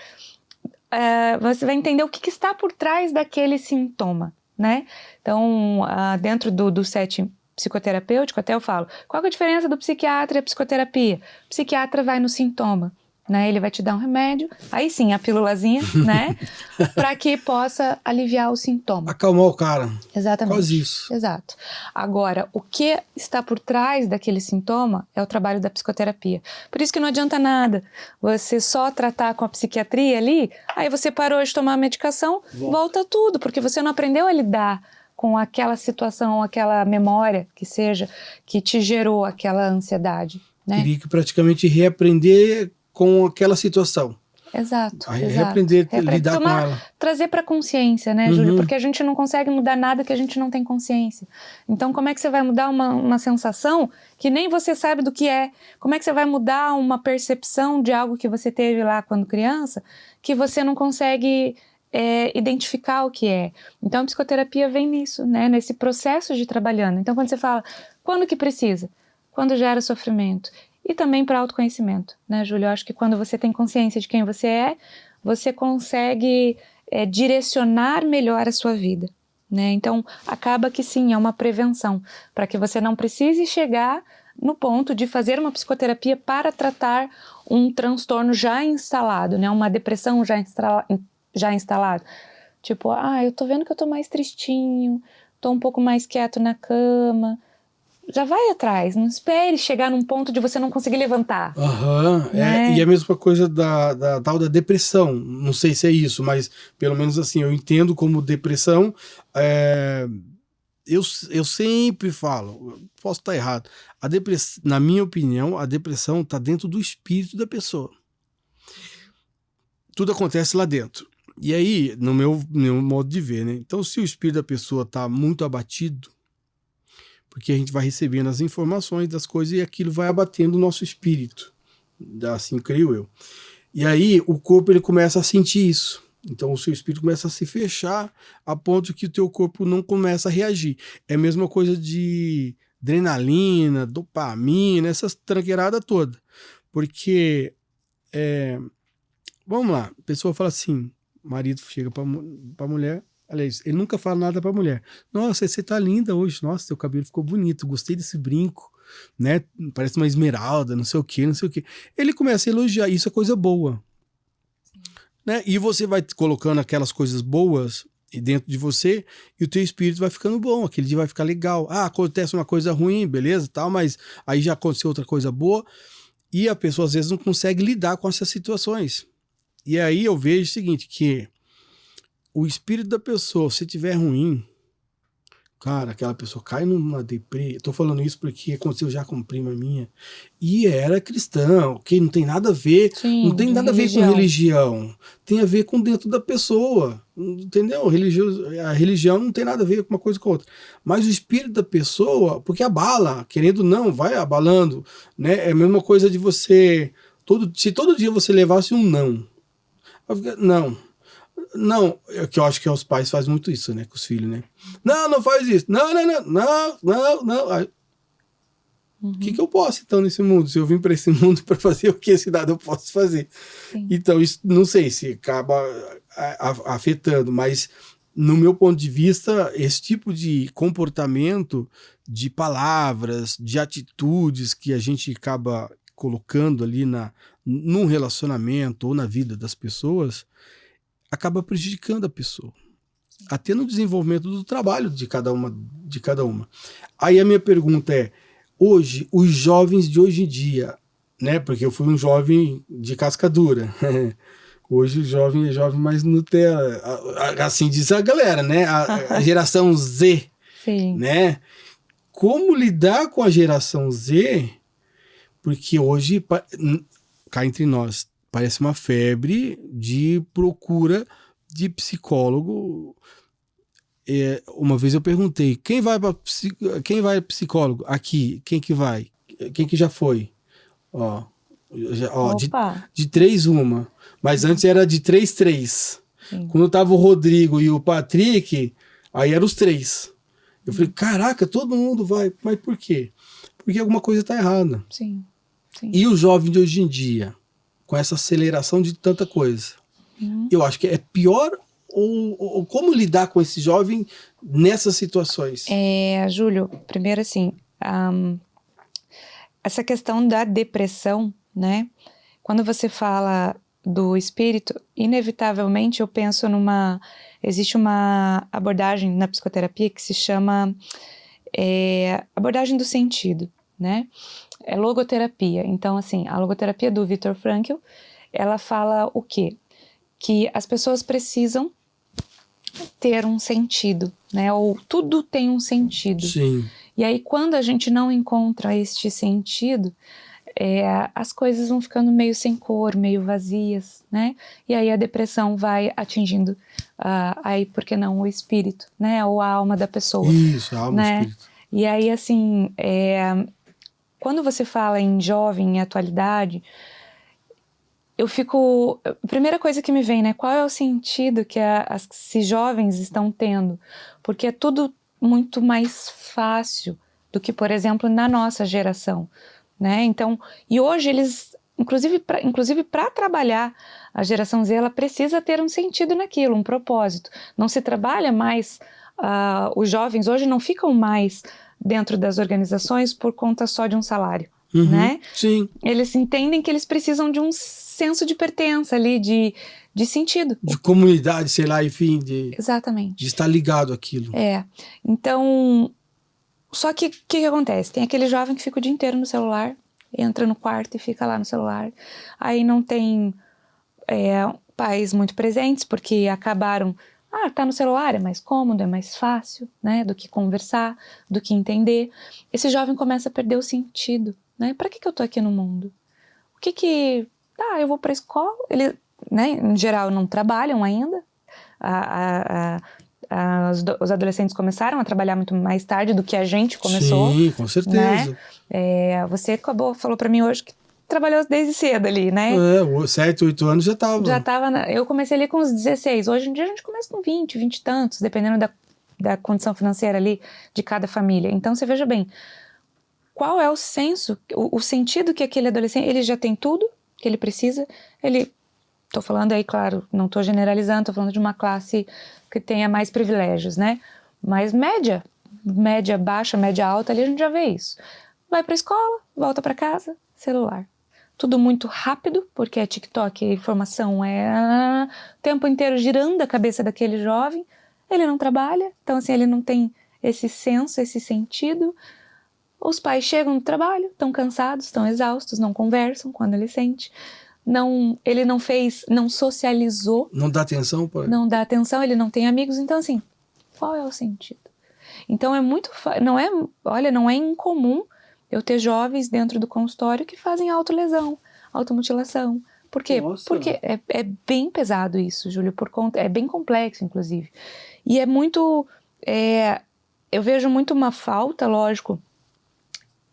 você vai entender o que está por trás daquele sintoma, né? Então, dentro do set psicoterapêutico, até eu falo, qual é a diferença do psiquiatra e a psicoterapia? O psiquiatra vai no sintoma, né? Ele vai te dar um remédio, aí sim, a pílulazinha, né? Para que possa aliviar o sintoma. Acalmar o cara. Exatamente. Quase isso. Exato. Agora, o que está por trás daquele sintoma é o trabalho da psicoterapia. Por isso que não adianta nada você só tratar com a psiquiatria ali, aí você parou de tomar a medicação, volta tudo, porque você não aprendeu a lidar com aquela situação, aquela memória que seja, que te gerou aquela ansiedade, né? Teria que praticamente reaprender com aquela situação. Exato. Reaprender a lidar com ela. Trazer para consciência, né, Júlio? Porque a gente não consegue mudar nada que a gente não tem consciência. Então, como é que você vai mudar uma sensação que nem você sabe do que é? Como é que você vai mudar uma percepção de algo que você teve lá quando criança que você não consegue identificar o que é? Então, a psicoterapia vem nisso, né? Nesse processo de trabalhando. Então, quando você fala, quando que precisa? Quando gera sofrimento. E também para autoconhecimento, né, Júlio? Eu acho que quando você tem consciência de quem você é, você consegue direcionar melhor a sua vida, né? Então, acaba que sim, é uma prevenção, para que você não precise chegar no ponto de fazer uma psicoterapia para tratar um transtorno já instalado, né? Uma depressão já instalada. Tipo, eu tô vendo que eu tô mais tristinho, tô um pouco mais quieto na cama. Já vai atrás, não espere chegar num ponto de você não conseguir levantar. Né? E a mesma coisa da tal da depressão, não sei se é isso, mas pelo menos assim, eu entendo como depressão, eu sempre falo, posso estar errado, na minha opinião, a depressão está dentro do espírito da pessoa. Tudo acontece lá dentro. E aí, no meu modo de ver, né? Então, se o espírito da pessoa está muito abatido, porque a gente vai recebendo as informações das coisas e aquilo vai abatendo o nosso espírito. Assim creio eu. E aí o corpo ele começa a sentir isso. Então o seu espírito começa a se fechar a ponto que o teu corpo não começa a reagir. É a mesma coisa adrenalina, dopamina, essas tranqueiradas todas. Porque, vamos lá, a pessoa fala assim, o marido chega pra mulher, aliás, ele nunca fala nada pra mulher. Nossa, você tá linda hoje, nossa, seu cabelo ficou bonito, gostei desse brinco, né? Parece uma esmeralda, não sei o quê, não sei o quê. Ele começa a elogiar, isso é coisa boa. Né? E você vai colocando aquelas coisas boas dentro de você e o teu espírito vai ficando bom, aquele dia vai ficar legal. Ah, acontece uma coisa ruim, beleza, tal, mas aí já aconteceu outra coisa boa e a pessoa às vezes não consegue lidar com essas situações. E aí eu vejo o seguinte, que o espírito da pessoa, se tiver ruim, cara, aquela pessoa cai numa deprê. Eu tô falando isso porque aconteceu já com uma prima minha. E era cristão, que não tem nada a ver. Sim, não tem nada religião. a ver com religião. Tem a ver com dentro da pessoa. Entendeu? A religião não tem nada a ver com uma coisa com a outra. Mas o espírito da pessoa, porque abala, querendo ou não, vai abalando. Né? É a mesma coisa de você. Se todo dia você levasse um não. Não, que eu acho que os pais fazem muito isso, né, com os filhos, né? Não faz isso. Não. Aí, o que eu posso, então, nesse mundo? Se eu vim para esse mundo para fazer o que esse dado eu posso fazer? Sim. Então, isso não sei se acaba afetando, mas no meu ponto de vista, esse tipo de comportamento, de palavras, de atitudes que a gente acaba colocando ali num relacionamento ou na vida das pessoas, acaba prejudicando a pessoa, até no desenvolvimento do trabalho de cada uma. Aí a minha pergunta é, hoje, os jovens de hoje em dia, né, porque eu fui um jovem de casca dura, hoje o jovem é jovem mais Nutella, assim diz a galera, né, a geração Z, Sim. né, como lidar com a geração Z, porque hoje, cá entre nós, parece uma febre de procura de psicólogo. Uma vez eu perguntei, quem vai psicólogo? Aqui, quem que vai? Quem que já foi? De 3, uma. Mas antes era de 3. Sim. Quando tava o Rodrigo e o Patrick, aí eram os 3. Eu falei, caraca, todo mundo vai. Mas por quê? Porque alguma coisa tá errada. Sim. E o jovem de hoje em dia? Com essa aceleração de tanta coisa. Eu acho que é pior ou como lidar com esse jovem nessas situações? Júlio, primeiro assim, essa questão da depressão, né? Quando você fala do espírito, inevitavelmente eu penso existe uma abordagem na psicoterapia que se chama abordagem do sentido, né? É logoterapia. Então, assim, a logoterapia do Viktor Frankl, ela fala o quê? Que as pessoas precisam ter um sentido, né? Ou tudo tem um sentido. Sim. E aí, quando a gente não encontra este sentido, as coisas vão ficando meio sem cor, meio vazias, né? E aí a depressão vai atingindo, aí, por que não, o espírito, né? Ou a alma da pessoa. Isso, a alma, né? o espírito. E aí, assim, quando você fala em jovem, em atualidade, a primeira coisa que me vem, né? Qual é o sentido que esses jovens estão tendo? Porque é tudo muito mais fácil do que, por exemplo, na nossa geração, né? Então, e hoje eles, inclusive para trabalhar, a geração Z, ela precisa ter um sentido naquilo, um propósito. Não se trabalha mais, os jovens hoje não ficam mais dentro das organizações por conta só de um salário, né? Sim. Eles entendem que eles precisam de um senso de pertença ali, de sentido. De comunidade, sei lá, enfim, Exatamente. De estar ligado àquilo. Então, só que o que acontece? Tem aquele jovem que fica o dia inteiro no celular, entra no quarto e fica lá no celular. Aí não tem pais muito presentes, porque acabaram... tá no celular, é mais cômodo, é mais fácil, né, do que conversar, do que entender. Esse jovem começa a perder o sentido, né? Para que eu tô aqui no mundo? Eu vou para a escola, eles, né, em geral não trabalham ainda. Os adolescentes começaram a trabalhar muito mais tarde do que a gente começou. Sim, com certeza. Né? Você falou para mim hoje que trabalhou desde cedo ali, né? 7, 8 anos já estava. Eu comecei ali com uns 16. Hoje em dia a gente começa com 20 e tantos, dependendo da condição financeira ali de cada família. Então você veja bem, qual é o senso, o sentido que aquele adolescente, ele já tem tudo que ele precisa, tô falando aí, claro, não tô generalizando, tô falando de uma classe que tenha mais privilégios, né? Mas média baixa, média alta, ali a gente já vê isso. Vai pra escola, volta pra casa, celular. Tudo muito rápido, porque é TikTok, a informação é o tempo inteiro girando a cabeça daquele jovem. Ele não trabalha, então assim, ele não tem esse senso, esse sentido. Os pais chegam do trabalho, estão cansados, estão exaustos, não conversam com o adolescente. Ele não socializou. Não dá atenção, pai? Não dá atenção, ele não tem amigos. Então assim, qual é o sentido? Então não é incomum eu ter jovens dentro do consultório que fazem autolesão, automutilação. Por quê? Nossa. Porque é bem pesado isso, Júlio, é bem complexo, inclusive. E é muito... eu vejo muito uma falta, lógico,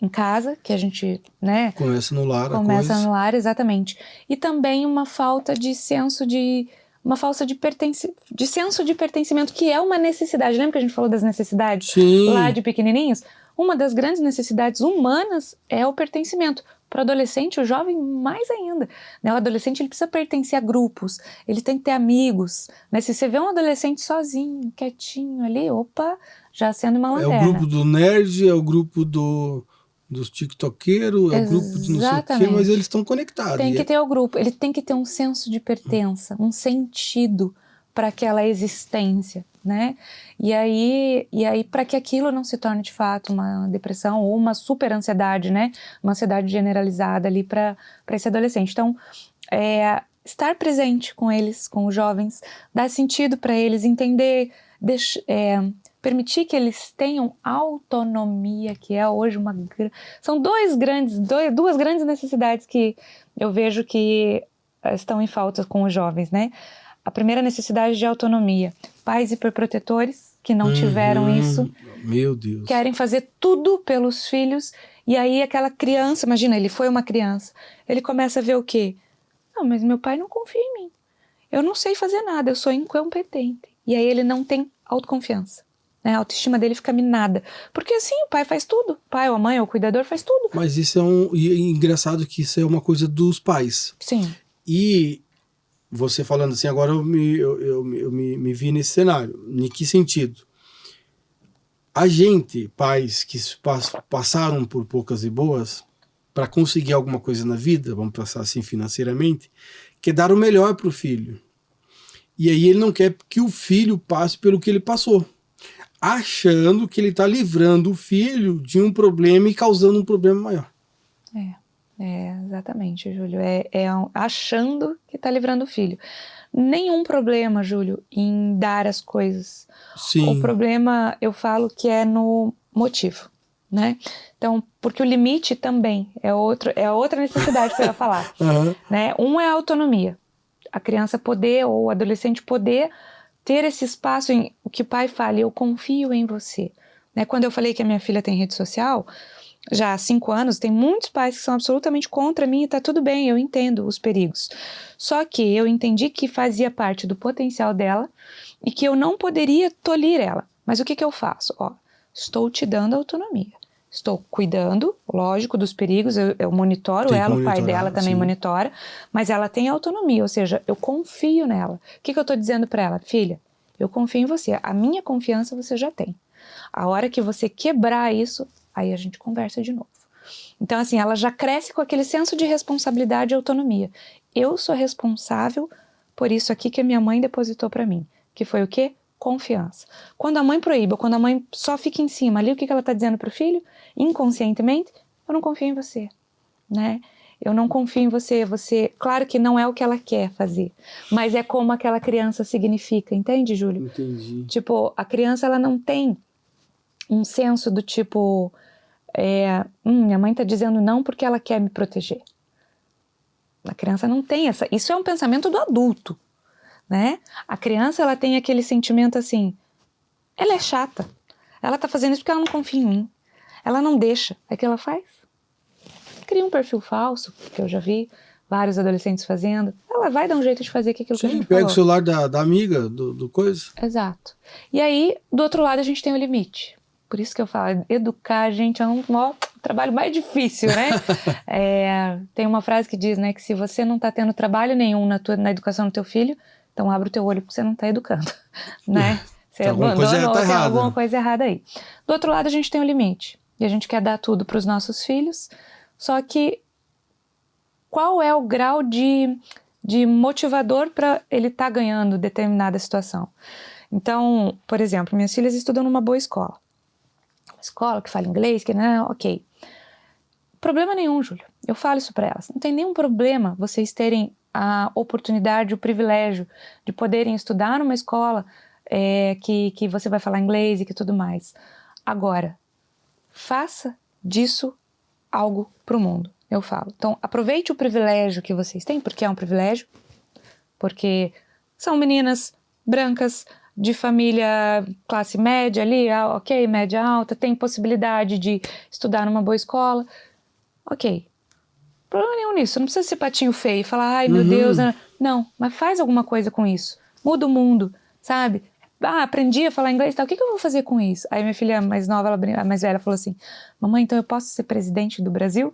em casa, que a gente, né... Começa no lar. Começa no lar, exatamente. E também uma falta de senso de... Uma falta de senso de pertencimento, que é uma necessidade. Lembra que a gente falou das necessidades? Sim. Lá de pequenininhos? Uma das grandes necessidades humanas é o pertencimento. Para o adolescente, o jovem, mais ainda. Né? O adolescente ele precisa pertencer a grupos, ele tem que ter amigos. Né? Se você vê um adolescente sozinho, quietinho ali, opa, já sendo uma lanterna. É o grupo do nerd, é o grupo dos tiktokeiros, é o grupo de não sei o quê, mas eles estão conectados. Tem que ter o grupo, ele tem que ter um senso de pertença, um sentido para aquela existência, né? E aí para que aquilo não se torne de fato uma depressão ou uma super ansiedade, né? Uma ansiedade generalizada ali para esse adolescente. Então, estar presente com eles, com os jovens, dar sentido para eles, entender, permitir que eles tenham autonomia, que é hoje são duas grandes necessidades que eu vejo que estão em falta com os jovens, né? A primeira necessidade de autonomia. Pais hiperprotetores que não tiveram isso. Meu Deus. Querem fazer tudo pelos filhos. E aí aquela criança, imagina, ele foi uma criança. Ele começa a ver o quê? Não, mas meu pai não confia em mim. Eu não sei fazer nada, eu sou incompetente. E aí ele não tem autoconfiança. Né? A autoestima dele fica minada. Porque assim, o pai faz tudo. O pai ou a mãe ou o cuidador faz tudo. Mas isso engraçado que isso é uma coisa dos pais. Sim. E você falando assim, agora eu me vi nesse cenário. Em que sentido? A gente, pais que passaram por poucas e boas, para conseguir alguma coisa na vida, vamos passar assim financeiramente, quer dar o melhor para o filho. E aí ele não quer que o filho passe pelo que ele passou, achando que ele está livrando o filho de um problema e causando um problema maior. Exatamente, Júlio. Achando que está livrando o filho. Nenhum problema, Júlio, em dar as coisas. Sim. O problema, eu falo que é no motivo, né? Então, porque o limite também é outra necessidade para eu falar. Uhum. Né? Um é a autonomia. A criança poder, ou o adolescente poder ter esse espaço em o que o pai fala, eu confio em você. Né? Quando eu falei que a minha filha tem rede social, já há 5 anos, tem muitos pais que são absolutamente contra mim e tá tudo bem, eu entendo os perigos. Só que eu entendi que fazia parte do potencial dela e que eu não poderia tolir ela. Mas o que eu faço? Estou te dando autonomia. Estou cuidando, lógico, dos perigos, eu monitoro ela, o pai dela também monitora, mas ela tem autonomia, ou seja, eu confio nela. O que eu estou dizendo para ela? Filha, eu confio em você, a minha confiança você já tem. A hora que você quebrar isso, aí a gente conversa de novo. Então, assim, ela já cresce com aquele senso de responsabilidade e autonomia. Eu sou responsável por isso aqui que a minha mãe depositou para mim. Que foi o quê? Confiança. Quando a mãe proíbe, quando a mãe só fica em cima ali, o que ela está dizendo para o filho? Inconscientemente, eu não confio em você, né? Eu não confio em você. Claro que não é o que ela quer fazer, mas é como aquela criança significa, entende, Júlio? Entendi. Tipo, a criança, ela não tem um senso do tipo, minha mãe está dizendo não porque ela quer me proteger. A criança não tem isso é um pensamento do adulto, né? A criança, ela tem aquele sentimento assim, ela é chata, ela tá fazendo isso porque ela não confia em mim, ela não deixa, é o que ela faz? Cria um perfil falso, que eu já vi vários adolescentes fazendo, ela vai dar um jeito de fazer aquilo que a gente pega falou. o celular da amiga, do coisa. Exato. E aí, do outro lado, a gente tem o limite. Por isso que eu falo, educar, gente, é um trabalho mais difícil, né? Tem uma frase que diz, né, que se você não está tendo trabalho nenhum na educação do teu filho, então abre o teu olho porque você não está educando, né? Você abandonou, tem alguma coisa errada aí. Do outro lado, a gente tem um limite. E a gente quer dar tudo para os nossos filhos, só que qual é o grau de motivador para ele estar ganhando determinada situação? Então, por exemplo, minhas filhas estudam numa boa escola. Uma escola que fala inglês, que não, ok. Problema nenhum, Júlio. Eu falo isso para elas. Não tem nenhum problema vocês terem a oportunidade, o privilégio de poderem estudar numa escola que você vai falar inglês e que tudo mais. Agora, faça disso algo para o mundo, eu falo. Então, aproveite o privilégio que vocês têm, porque é um privilégio, porque são meninas brancas, de família classe média ali, ok, média alta, tem possibilidade de estudar numa boa escola, ok. Problema nenhum nisso, não precisa ser patinho feio e falar, ai meu Deus, não, mas faz alguma coisa com isso, muda o mundo, sabe? Aprendi a falar inglês e tal, o que eu vou fazer com isso? Aí minha filha mais nova, a mais velha, falou assim, mamãe, então eu posso ser presidente do Brasil?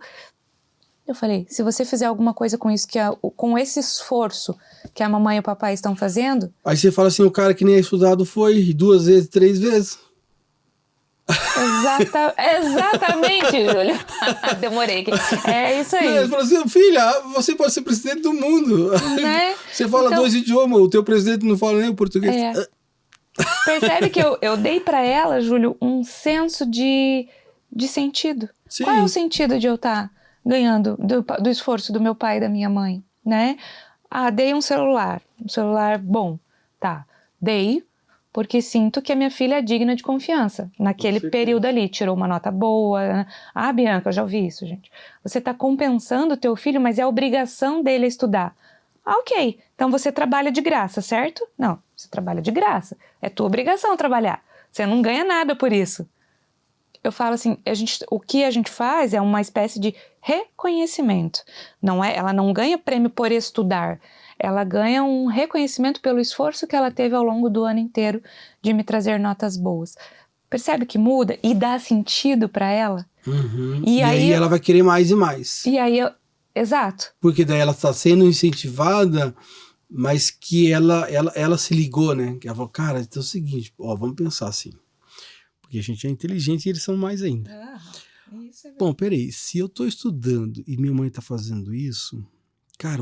Eu falei, se você fizer alguma coisa com isso, com esse esforço que a mamãe e o papai estão fazendo... Aí você fala assim, o cara que nem é estudado foi 2 vezes, 3 vezes. Exatamente, Júlio. Demorei aqui. É isso aí. Ele falou assim, filha, você pode ser presidente do mundo. Né? Você fala então, 2 idiomas, o teu presidente não fala nem o português. Percebe que eu dei para ela, Júlio, um senso de sentido. Sim. Qual é o sentido de eu estar ganhando do esforço do meu pai e da minha mãe, né? Dei um celular bom, tá, dei porque sinto que a minha filha é digna de confiança, naquele período ali, tirou uma nota boa, né? Bianca, eu já ouvi isso, gente, você tá compensando o teu filho, mas é a obrigação dele estudar, ok, então você trabalha de graça, certo? Não, você trabalha de graça, é tua obrigação trabalhar, você não ganha nada por isso. Eu falo assim, o que a gente faz é uma espécie de reconhecimento. Ela não ganha prêmio por estudar, ela ganha um reconhecimento pelo esforço que ela teve ao longo do ano inteiro de me trazer notas boas. Percebe que muda e dá sentido para ela? E aí ela vai querer mais e mais. E aí, exato. Porque daí ela está sendo incentivada, mas que ela se ligou, né? Que ela falou, cara, então é o seguinte, vamos pensar assim. Porque a gente é inteligente e eles são mais ainda. Isso é bom, peraí, se eu tô estudando e minha mãe tá fazendo isso, cara,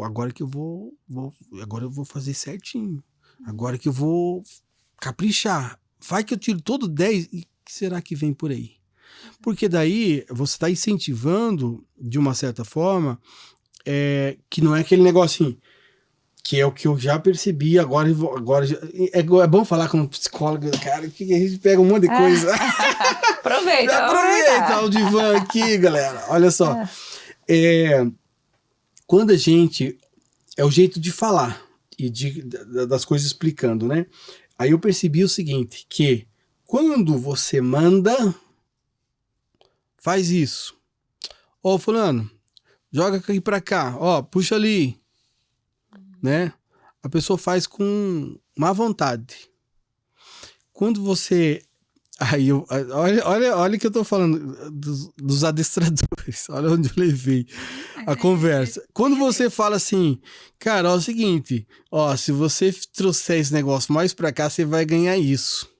agora eu vou fazer certinho. Agora que eu vou caprichar. Vai que eu tiro todo 10 e o que será que vem por aí? Porque daí você tá incentivando, de uma certa forma, que não é aquele negocinho, que é o que eu já percebi, agora é bom falar com um psicólogo, cara, que a gente pega um monte de coisa. Aproveita o divã aqui, galera. Olha só. Quando a gente... É o jeito de falar e das coisas explicando, né? Aí eu percebi o seguinte, que quando você manda, faz isso. Fulano, joga aqui pra cá. Puxa ali. Né? A pessoa faz com má vontade. Quando você... olha o que eu tô falando dos adestradores. Olha onde eu levei a conversa. Quando você fala assim, cara, é o seguinte, se você trouxer esse negócio mais pra cá, você vai ganhar isso.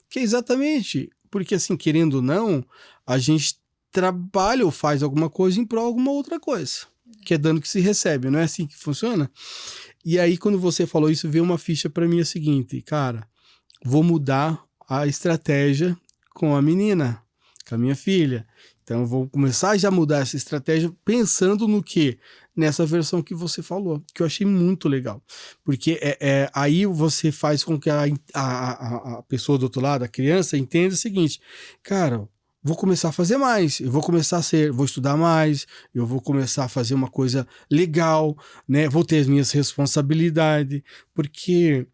Que é exatamente, porque assim, querendo ou não, a gente trabalha ou faz alguma coisa em prol de alguma outra coisa. Que é dano que se recebe, não é assim que funciona? E aí, quando você falou isso, veio uma ficha pra mim, a seguinte, cara, vou mudar a estratégia com a menina, com a minha filha. Então, eu vou começar já a mudar essa estratégia pensando no quê? Nessa versão que você falou, que eu achei muito legal. Porque aí você faz com que a pessoa do outro lado, a criança, entenda o seguinte, cara, vou começar a fazer mais, vou estudar mais, eu vou começar a fazer uma coisa legal, né? Vou ter as minhas responsabilidades, porque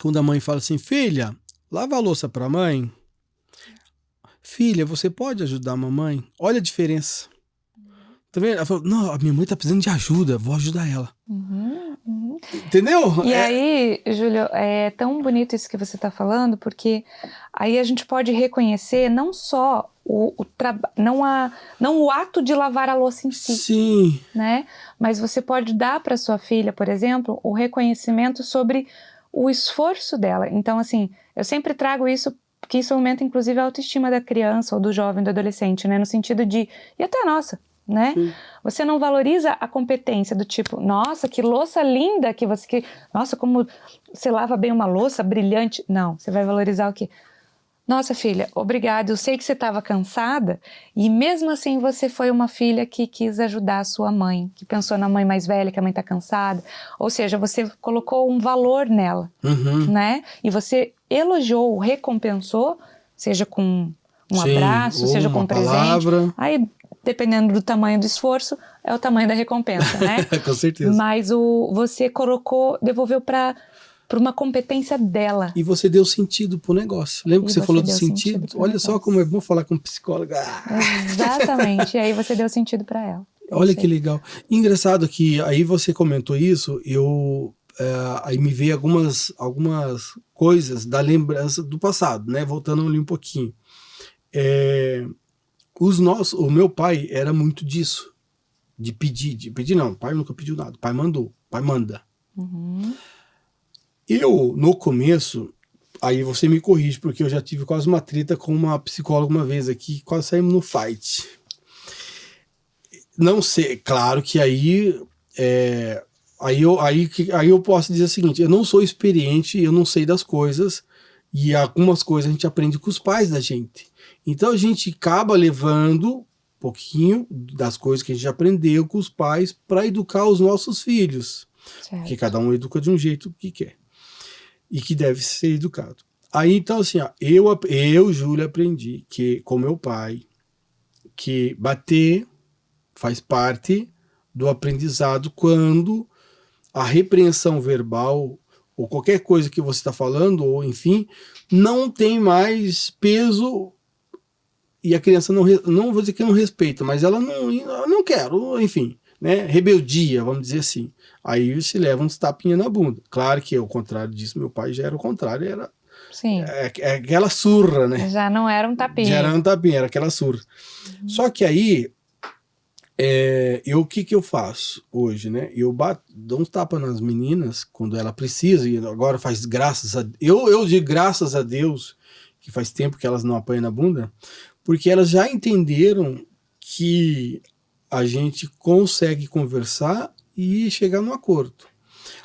quando a mãe fala assim, filha, lava a louça pra mãe, filha, você pode ajudar a mamãe? Olha a diferença. Tá vendo? Ela falou, não, a minha mãe tá precisando de ajuda, vou ajudar ela. Entendeu? E aí, Júlio, é tão bonito isso que você está falando, porque aí a gente pode reconhecer não só não o ato de lavar a louça em si, Sim. né? Mas você pode dar para sua filha, por exemplo, o reconhecimento sobre o esforço dela. Então, assim, eu sempre trago isso, porque isso aumenta, inclusive, a autoestima da criança ou do jovem, do adolescente, né? No sentido de, e até a nossa, né? Você não valoriza a competência do tipo, nossa, que louça linda que você... Nossa, como você lava bem uma louça, brilhante. Não, você vai valorizar o quê? Nossa, filha, obrigada. Eu sei que você estava cansada e mesmo assim você foi uma filha que quis ajudar a sua mãe, que pensou na mãe mais velha, que a mãe está cansada. Ou seja, você colocou um valor nela, né? E você elogiou, recompensou, seja com um abraço, seja com um presente. Palavra. Aí, dependendo do tamanho do esforço, é o tamanho da recompensa, né? Com certeza. Mas você devolveu para uma competência dela. E você deu sentido pro negócio. Lembra que você falou do sentido? Olha só como é bom falar com um psicólogo. Exatamente. E aí você deu sentido para ela. Olha que legal. Engraçado que aí você comentou isso, aí me veio algumas coisas da lembrança do passado, né? Voltando ali um pouquinho. O meu pai era muito disso. De pedir não. O pai nunca pediu nada. O pai mandou. O pai manda. Eu, no começo, aí você me corrige, porque eu já tive quase uma treta com uma psicóloga uma vez aqui, quase saímos no fight. Não sei, claro que aí eu posso dizer o seguinte, eu não sou experiente, eu não sei das coisas, e algumas coisas a gente aprende com os pais da gente. Então a gente acaba levando um pouquinho das coisas que a gente aprendeu com os pais para educar os nossos filhos. Certo. Porque cada um educa de um jeito que quer. E que deve ser educado. Aí, então, assim, ó, eu, Júlia, aprendi que, com meu pai, que bater faz parte do aprendizado quando a repreensão verbal, ou qualquer coisa que você está falando, ou enfim, não tem mais peso e a criança não vou dizer que não respeita, mas ela não quer, enfim, né? Rebeldia, vamos dizer assim. Aí se leva uns tapinhas na bunda. Claro que ao contrário disso, meu pai já era o contrário, era aquela surra, né? Já não era um tapinha. Já era um tapinha, era aquela surra. Só que aí, o que eu faço hoje, né? Eu dou uns tapas nas meninas quando ela precisa, e agora faz graças a... Eu digo graças a Deus, que faz tempo que elas não apanham na bunda, porque elas já entenderam que a gente consegue conversar e chegar num acordo.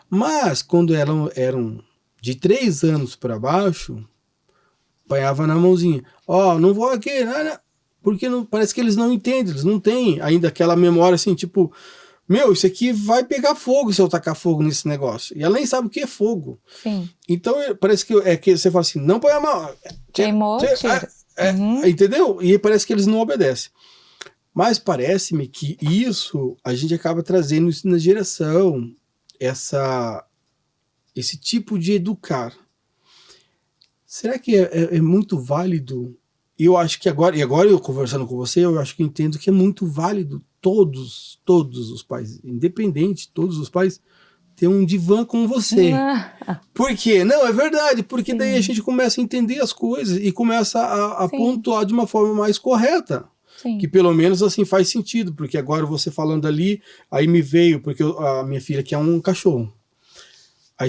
Mas quando elas eram de 3 anos para baixo, apanhava na mãozinha. Não vou aqui, nada, porque parece que eles não entendem, eles não têm ainda aquela memória assim, tipo, isso aqui vai pegar fogo se eu tacar fogo nesse negócio. E ela nem sabe o que é fogo. Sim. Então parece que você fala assim, não põe a mão. Queimou, tira. Entendeu? E parece que eles não obedecem. Mas parece-me que isso a gente acaba trazendo isso na geração, esse tipo de educar. Será que é muito válido? Eu acho que agora eu conversando com você, eu acho que entendo que é muito válido todos os pais, independente, todos os pais, ter um divã com você. Por quê? Não, é verdade, porque daí a gente começa a entender as coisas e começa a pontuar de uma forma mais correta. Sim. Que pelo menos assim faz sentido, porque agora você falando ali, aí me veio, porque a minha filha quer um cachorro. Aí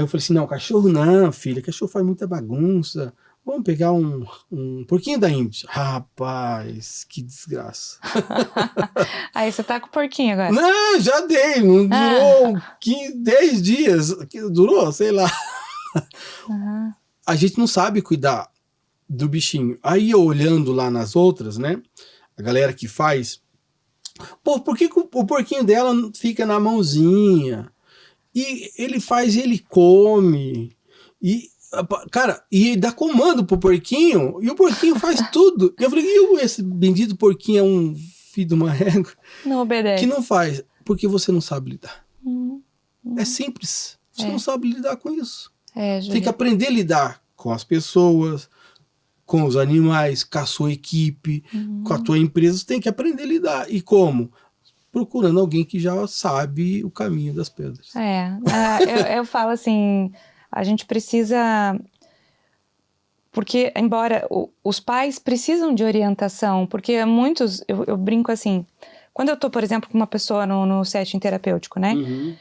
eu falei assim, não, cachorro não, filha, cachorro faz muita bagunça, vamos pegar um porquinho da Índia. Rapaz, que desgraça. Aí você tá com o porquinho agora? Não, já dei, não durou 10 dias, durou, sei lá. A gente não sabe cuidar do bichinho. Aí eu olhando lá nas outras, né, a galera que faz, por que o porquinho dela fica na mãozinha? E ele come, e cara, e dá comando pro porquinho, e o porquinho faz tudo. E eu falei, esse bendito porquinho é um filho de uma régua? Não obedece. Que não faz, porque você não sabe lidar. É simples, você não sabe lidar com isso. Tem que aprender a lidar com as pessoas, com os animais, com a sua equipe, com a tua empresa, você tem que aprender a lidar. E como? procurando alguém que já sabe o caminho das pedras. Eu falo assim, a gente precisa... Porque, embora os pais precisam de orientação, porque muitos, eu brinco assim, quando eu tô, por exemplo, com uma pessoa no setting terapêutico, né? Uhum.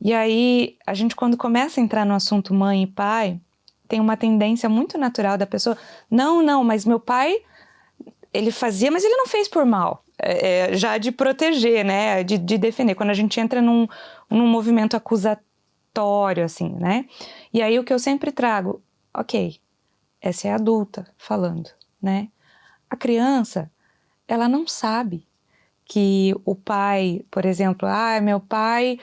E aí, a gente quando começa a entrar no assunto mãe e pai, tem uma tendência muito natural da pessoa, não, mas meu pai, ele fazia, mas ele não fez por mal. Já de proteger, né? De defender. Quando a gente entra num movimento acusatório, assim, né? E aí, o que eu sempre trago, ok, essa é a adulta falando, né? A criança, ela não sabe que o pai, por exemplo, meu pai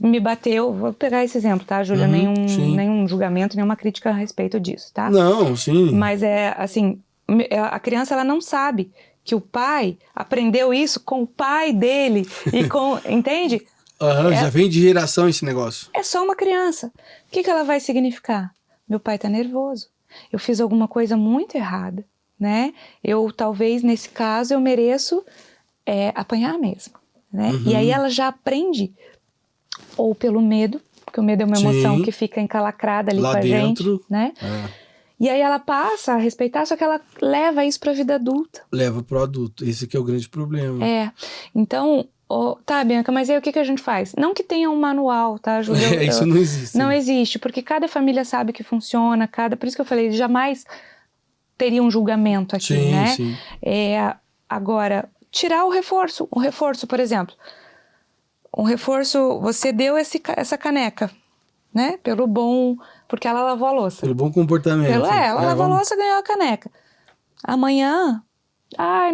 me bateu, vou pegar esse exemplo, tá, Júlia? Nenhum julgamento, nenhuma crítica a respeito disso, tá? Não, sim. Mas assim, a criança, ela não sabe que o pai aprendeu isso com o pai dele e com, entende? Já vem de geração esse negócio. É só uma criança. O que ela vai significar? Meu pai tá nervoso. Eu fiz alguma coisa muito errada, né? Talvez, nesse caso, eu mereço apanhar mesmo, né? Uhum. E aí ela já aprende, ou pelo medo, porque o medo é uma emoção que fica encalacrada ali lá com a dentro, gente, né? E aí ela passa a respeitar, só que ela leva isso pra vida adulta. Leva pro adulto, esse que é o grande problema. Então... tá, Bianca, mas aí o que a gente faz? Não que tenha um manual, tá, Júlia? Isso não existe. Não existe, porque cada família sabe que funciona, por isso que eu falei, jamais teria um julgamento aqui, né? Sim. Agora, tirar o reforço, por exemplo, você deu essa caneca, né? Porque ela lavou a louça. Pelo bom comportamento. Ela lavou a louça e ganhou a caneca. Amanhã,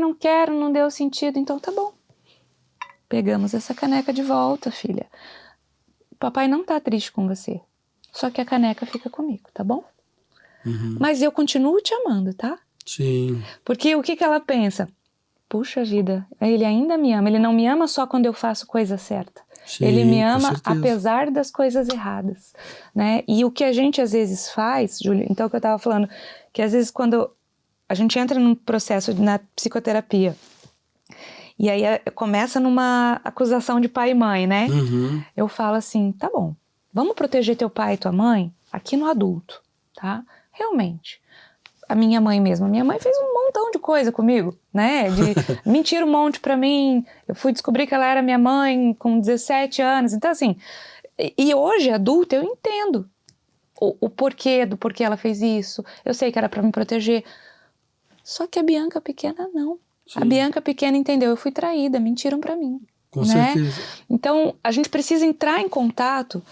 não quero, não deu sentido, então tá bom. Pegamos essa caneca de volta, filha. Papai não tá triste com você. Só que a caneca fica comigo, tá bom? Uhum. Mas eu continuo te amando, tá? Sim. Porque o que ela pensa? Puxa vida, ele ainda me ama. Ele não me ama só quando eu faço coisa certa. Sim, ele me ama apesar das coisas erradas, né? E o que a gente às vezes faz, Júlia, então que eu tava falando, que às vezes quando a gente entra num processo na psicoterapia, e aí começa numa acusação de pai e mãe, né? Uhum. Eu falo assim, tá bom, vamos proteger teu pai e tua mãe aqui no adulto, tá? Realmente. A minha mãe mesmo, minha mãe fez um montão de coisa comigo, né? De mentir um monte pra mim. Eu fui descobrir que ela era minha mãe com 17 anos. Então, assim, e hoje, adulta, eu entendo o porquê do porquê ela fez isso. Eu sei que era pra me proteger. Só que a Bianca pequena, não. Sim. A Bianca pequena entendeu, eu fui traída, mentiram pra mim. Com certeza. Então, a gente precisa entrar em contato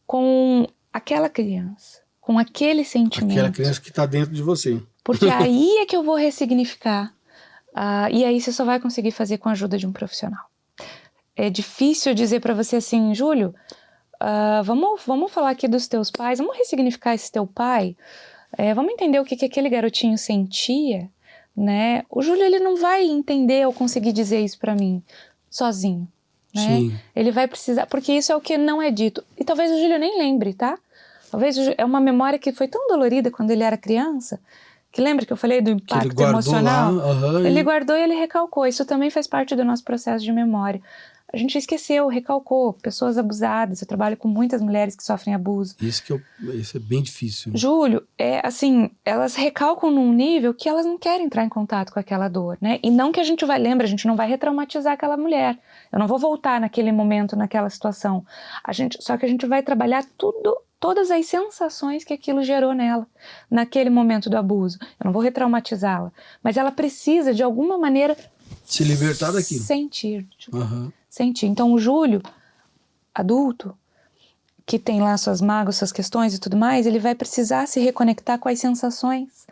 com aquela criança, com aquele sentimento. Aquela criança que está dentro de você. Porque aí é que eu vou ressignificar. E aí você só vai conseguir fazer com a ajuda de um profissional. É difícil dizer para você assim, Júlio, vamos falar aqui dos teus pais, vamos ressignificar esse teu pai, vamos entender o que aquele garotinho sentia, né? O Júlio, ele não vai entender ou conseguir dizer isso para mim sozinho, né? Sim. Ele vai precisar, porque isso é o que não é dito. E talvez o Júlio nem lembre, tá? Talvez é uma memória que foi tão dolorida quando ele era criança, que lembra que eu falei do impacto emocional? Ele guardou e ele recalcou. Isso também faz parte do nosso processo de memória. A gente esqueceu, recalcou. Pessoas abusadas. Eu trabalho com muitas mulheres que sofrem abuso. Isso é bem difícil. Júlio, elas recalcam num nível que elas não querem entrar em contato com aquela dor, né? E não que a gente a gente não vai retraumatizar aquela mulher. Eu não vou voltar naquele momento, naquela situação. Só que a gente vai trabalhar todas as sensações que aquilo gerou nela, naquele momento do abuso. Eu não vou retraumatizá-la, mas ela precisa, de alguma maneira, se libertar daquilo. Sentir. Uhum. Sentir. Então, o Júlio, adulto, que tem lá suas mágoas, suas questões e tudo mais, ele vai precisar se reconectar com as sensações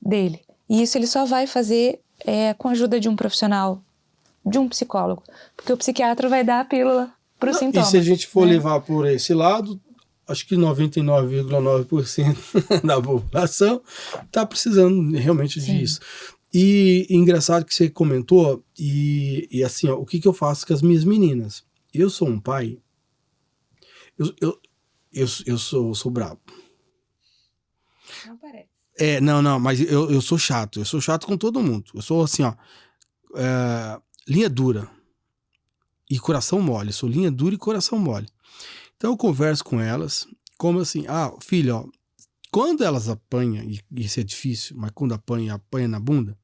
dele. E isso ele só vai fazer com a ajuda de um profissional, de um psicólogo. Porque o psiquiatra vai dar a pílula para o sintoma. E se a gente for levar por esse lado, acho que 99,9% da população está precisando realmente disso. E engraçado que você comentou, e assim, ó, o que eu faço com as minhas meninas? Eu sou um pai, eu sou brabo. Não parece. Não, mas eu sou chato com todo mundo. Eu sou assim, ó, linha dura. e coração mole, sou linha dura e coração mole. Então eu converso com elas, como assim, filha, ó, quando elas apanham, e isso é difícil, mas quando apanha na bunda,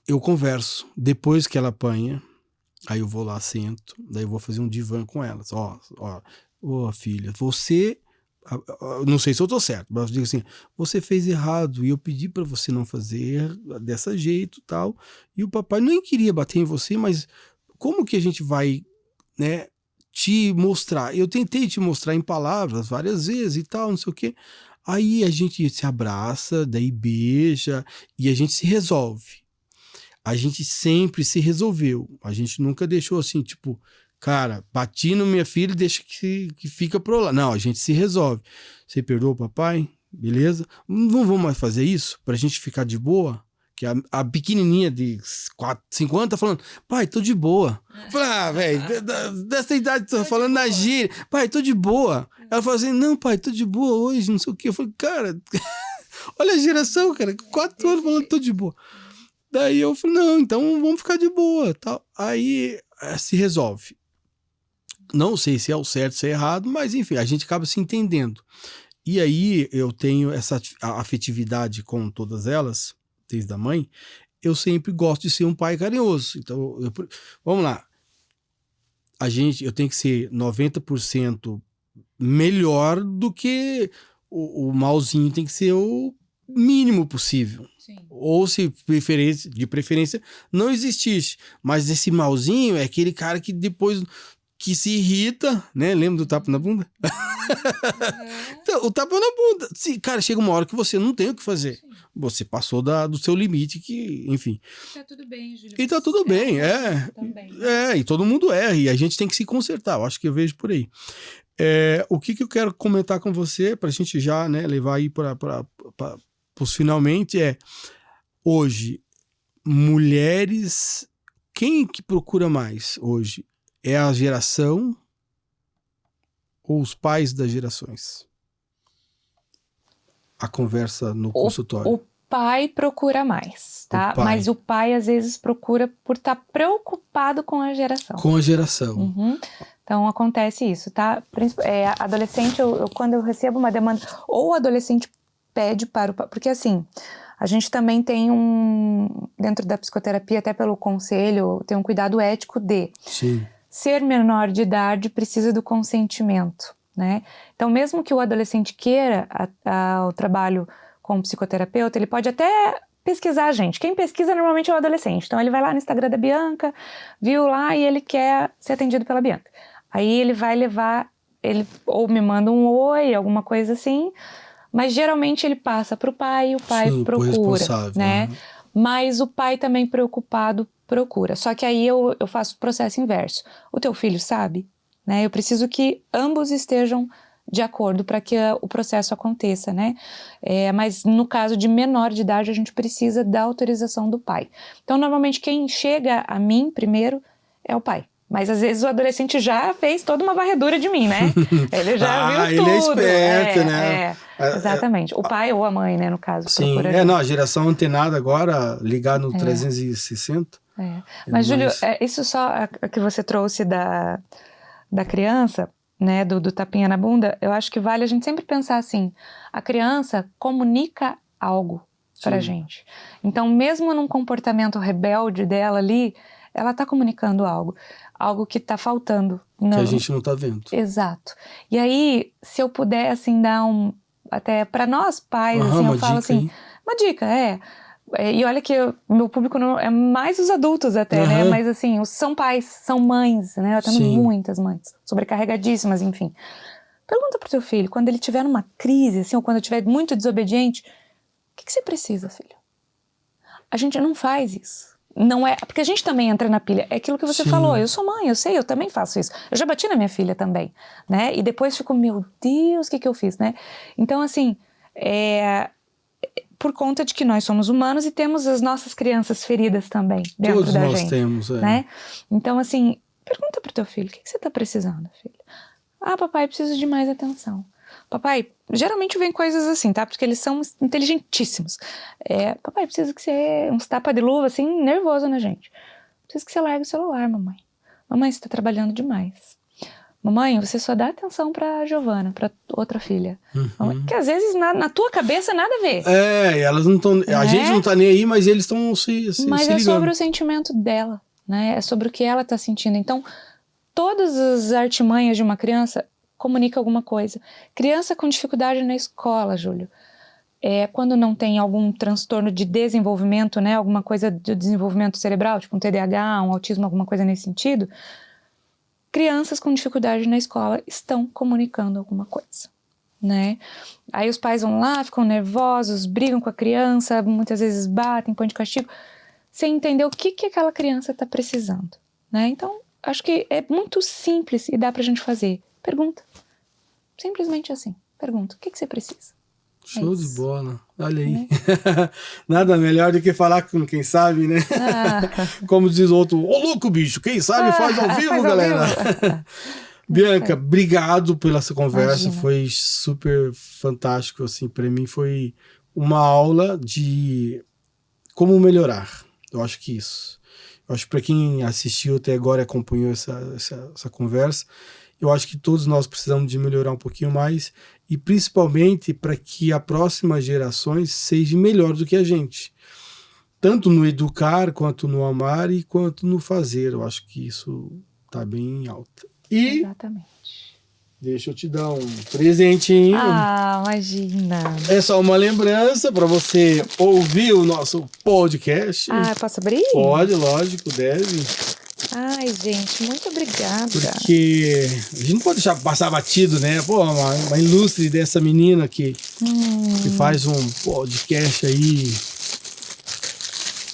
eu converso. Depois que ela apanha, aí eu vou lá, sento, daí eu vou fazer um divã com elas. Filha, você, não sei se eu tô certo, mas eu digo assim, você fez errado e eu pedi para você não fazer dessa jeito e tal, e o papai nem queria bater em você, mas como que a gente vai, né, te mostrar? Eu tentei te mostrar em palavras várias vezes e tal, não sei o quê. Aí a gente se abraça, daí beija e a gente se resolve. A gente sempre se resolveu. A gente nunca deixou assim, tipo, cara, bati na minha filha e deixa que fica pro lá. Não, a gente se resolve. Você perdoa o papai? Beleza? Não vamos mais fazer isso pra gente ficar de boa? Que a pequenininha de 5 anos tá falando, pai, tô de boa. Fala, velho, dessa idade tô falando na gíria. Pai, tô de boa. Ela fala assim, não, pai, tô de boa hoje, não sei o quê. Eu falei, cara, olha a geração, cara, 4 anos falando tô de boa. Daí eu falei, não, então vamos ficar de boa, tal. Aí se resolve. Não sei se é o certo, se é errado, mas enfim, a gente acaba se entendendo. E aí eu tenho essa afetividade com todas elas, desde a mãe, eu sempre gosto de ser um pai carinhoso. Então, vamos lá. Eu tenho que ser 90% melhor do que o malzinho tem que ser o mínimo possível. Sim. Ou se de preferência não existisse. Mas esse malzinho é aquele cara que depois que se irrita, né? Lembra do tapa na bunda? Então, o tapa na bunda. Cara, chega uma hora que você não tem o que fazer. Sim. Você passou do seu limite, que, enfim. Tá tudo bem, Júlio. E tá tudo bem, e todo mundo erra, e a gente tem que se consertar. Eu acho que eu vejo por aí. O que eu quero comentar com você, pra gente já, né, levar aí para os finalmente, hoje, mulheres, quem que procura mais hoje? É a geração ou os pais das gerações? A conversa no consultório. O pai procura mais, tá? Mas o pai às vezes procura por estar preocupado com a geração. Com a geração. Uhum. Então acontece isso, tá? Adolescente, quando eu recebo uma demanda, ou o adolescente pede para o pai, porque assim, a gente também tem dentro da psicoterapia, até pelo conselho, tem um cuidado ético de Sim. Ser menor de idade precisa do consentimento, né? Então, mesmo que o adolescente queira o trabalho com o psicoterapeuta, ele pode até pesquisar a gente. Quem pesquisa normalmente é o adolescente. Então, ele vai lá no Instagram da Bianca, viu lá e ele quer ser atendido pela Bianca. Aí ele vai levar, ele ou me manda um oi, alguma coisa assim, mas geralmente ele passa para o pai e o pai procura, né? Uhum. Mas o pai também preocupado procura. Só que aí eu faço o processo inverso. O teu filho sabe, né? Eu preciso que ambos estejam de acordo para que o processo aconteça, né? Mas no caso de menor de idade, a gente precisa da autorização do pai. Então, normalmente, quem chega a mim primeiro é o pai. Mas às vezes o adolescente já fez toda uma varredura de mim, né? Ele já viu tudo. Ele é esperto, né? Exatamente. O pai ou a mãe, né, no caso. Sim, a geração antenada agora, ligada no 360. Mas, Júlio, isso só que você trouxe da criança, né, do tapinha na bunda, eu acho que vale a gente sempre pensar assim, a criança comunica algo pra gente. Então, mesmo num comportamento rebelde dela ali, ela tá comunicando algo que tá faltando. Que a gente não tá vendo. Exato. E aí, se eu puder, assim, dar até pra nós pais, assim, eu falo assim, uma dica, e olha que meu público não é mais os adultos até, né? Mas assim, são pais, são mães, né? Eu tenho muitas mães, sobrecarregadíssimas, enfim. Pergunta pro teu filho, quando ele tiver numa crise, assim, ou quando ele estiver muito desobediente, o que você precisa, filho? A gente não faz isso. Não é, porque a gente também entra na pilha. É aquilo que você falou, eu sou mãe, eu sei, eu também faço isso. Eu já bati na minha filha também, né? E depois fico, meu Deus, o que eu fiz, né? Então, assim, por conta de que nós somos humanos e temos as nossas crianças feridas também dentro Todos da nós gente. Temos, né? Então, assim, pergunta pro teu filho, o que você tá precisando, filho? Ah, papai, preciso de mais atenção. Papai, geralmente vem coisas assim, tá? Porque eles são inteligentíssimos. Papai, preciso que você... uns tapa de luva, assim, nervoso na gente. Preciso que você largue o celular, mamãe. Mamãe, você está trabalhando demais. Mamãe, você só dá atenção pra Giovana, pra outra filha. Mamãe, que às vezes na tua cabeça nada a ver. Elas não estão... A gente não tá nem aí, mas eles estão se Mas se é ligando. sobre o sentimento dela, né? É sobre o que ela tá sentindo. Então, todas as artimanhas de uma criança comunicam alguma coisa. Criança com dificuldade na escola, Júlio. Quando não tem algum transtorno de desenvolvimento, né? Alguma coisa de desenvolvimento cerebral, tipo um TDAH, um autismo, alguma coisa nesse sentido... Crianças com dificuldade na escola estão comunicando alguma coisa, né? Aí os pais vão lá, ficam nervosos, brigam com a criança, muitas vezes batem, põem de castigo, sem entender o que aquela criança está precisando, né? Então, acho que é muito simples e dá pra gente fazer. Pergunta. Simplesmente assim. Pergunta. O que você precisa? Show de bola. Olha aí. Nada melhor do que falar com quem sabe, né? Como diz o outro, ô louco bicho, quem sabe faz ao vivo, faz galera. Ao vivo. Bianca, obrigado pela essa conversa. Imagina. Foi super fantástico, assim, para mim foi uma aula de como melhorar. Eu acho que isso. Eu acho que para quem assistiu até agora e acompanhou essa conversa, eu acho que todos nós precisamos de melhorar um pouquinho mais e principalmente para que as próximas gerações sejam melhor do que a gente. Tanto no educar, quanto no amar e quanto no fazer. Eu acho que isso está bem alto. E exatamente. Deixa eu te dar um presentinho. Imagina. É só uma lembrança para você ouvir o nosso podcast. Posso abrir? Pode, lógico, deve. Ai, gente, muito obrigada. Porque a gente não pode deixar passar batido, né? Pô, uma ilustre dessa menina que faz um podcast aí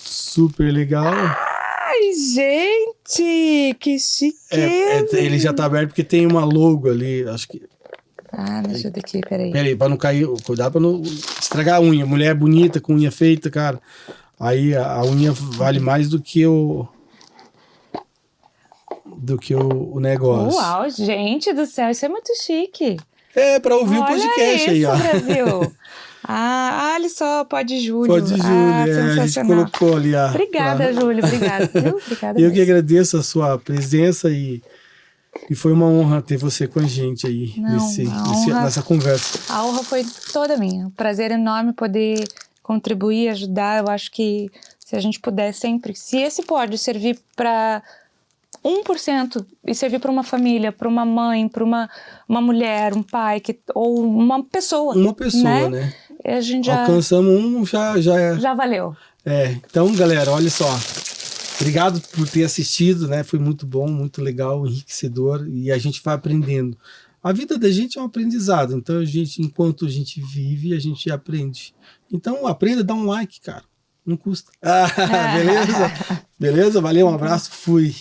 super legal. Ai, gente, que chique. Ele já tá aberto porque tem uma logo ali, acho que... deixa eu ver aqui, peraí. Peraí, pra não cair, cuidado pra não estragar a unha. Mulher bonita, com unha feita, cara. Aí a unha vale mais do que o negócio. Uau, gente do céu, isso é muito chique. Pra ouvir o podcast isso, aí, ó. Brasil. Olha só, pode Júlio. Pode Júlio, a gente colocou ali. Obrigada, Júlio, obrigada. Obrigada eu que agradeço a sua presença e foi uma honra ter você com a gente aí nessa conversa. A honra foi toda minha. Um prazer enorme poder contribuir, ajudar. Eu acho que se a gente puder sempre, se esse pode servir para 1% e servir para uma família, para uma mãe, para uma mulher, um pai, ou uma pessoa. Uma pessoa, né? A gente já... Alcançamos já valeu. Então, galera, olha só. Obrigado por ter assistido, né? Foi muito bom, muito legal, enriquecedor e a gente vai aprendendo. A vida da gente é um aprendizado, então enquanto a gente vive, a gente aprende. Então, aprenda, dá um like, cara. Não custa. Beleza? Beleza? Valeu, um abraço, fui.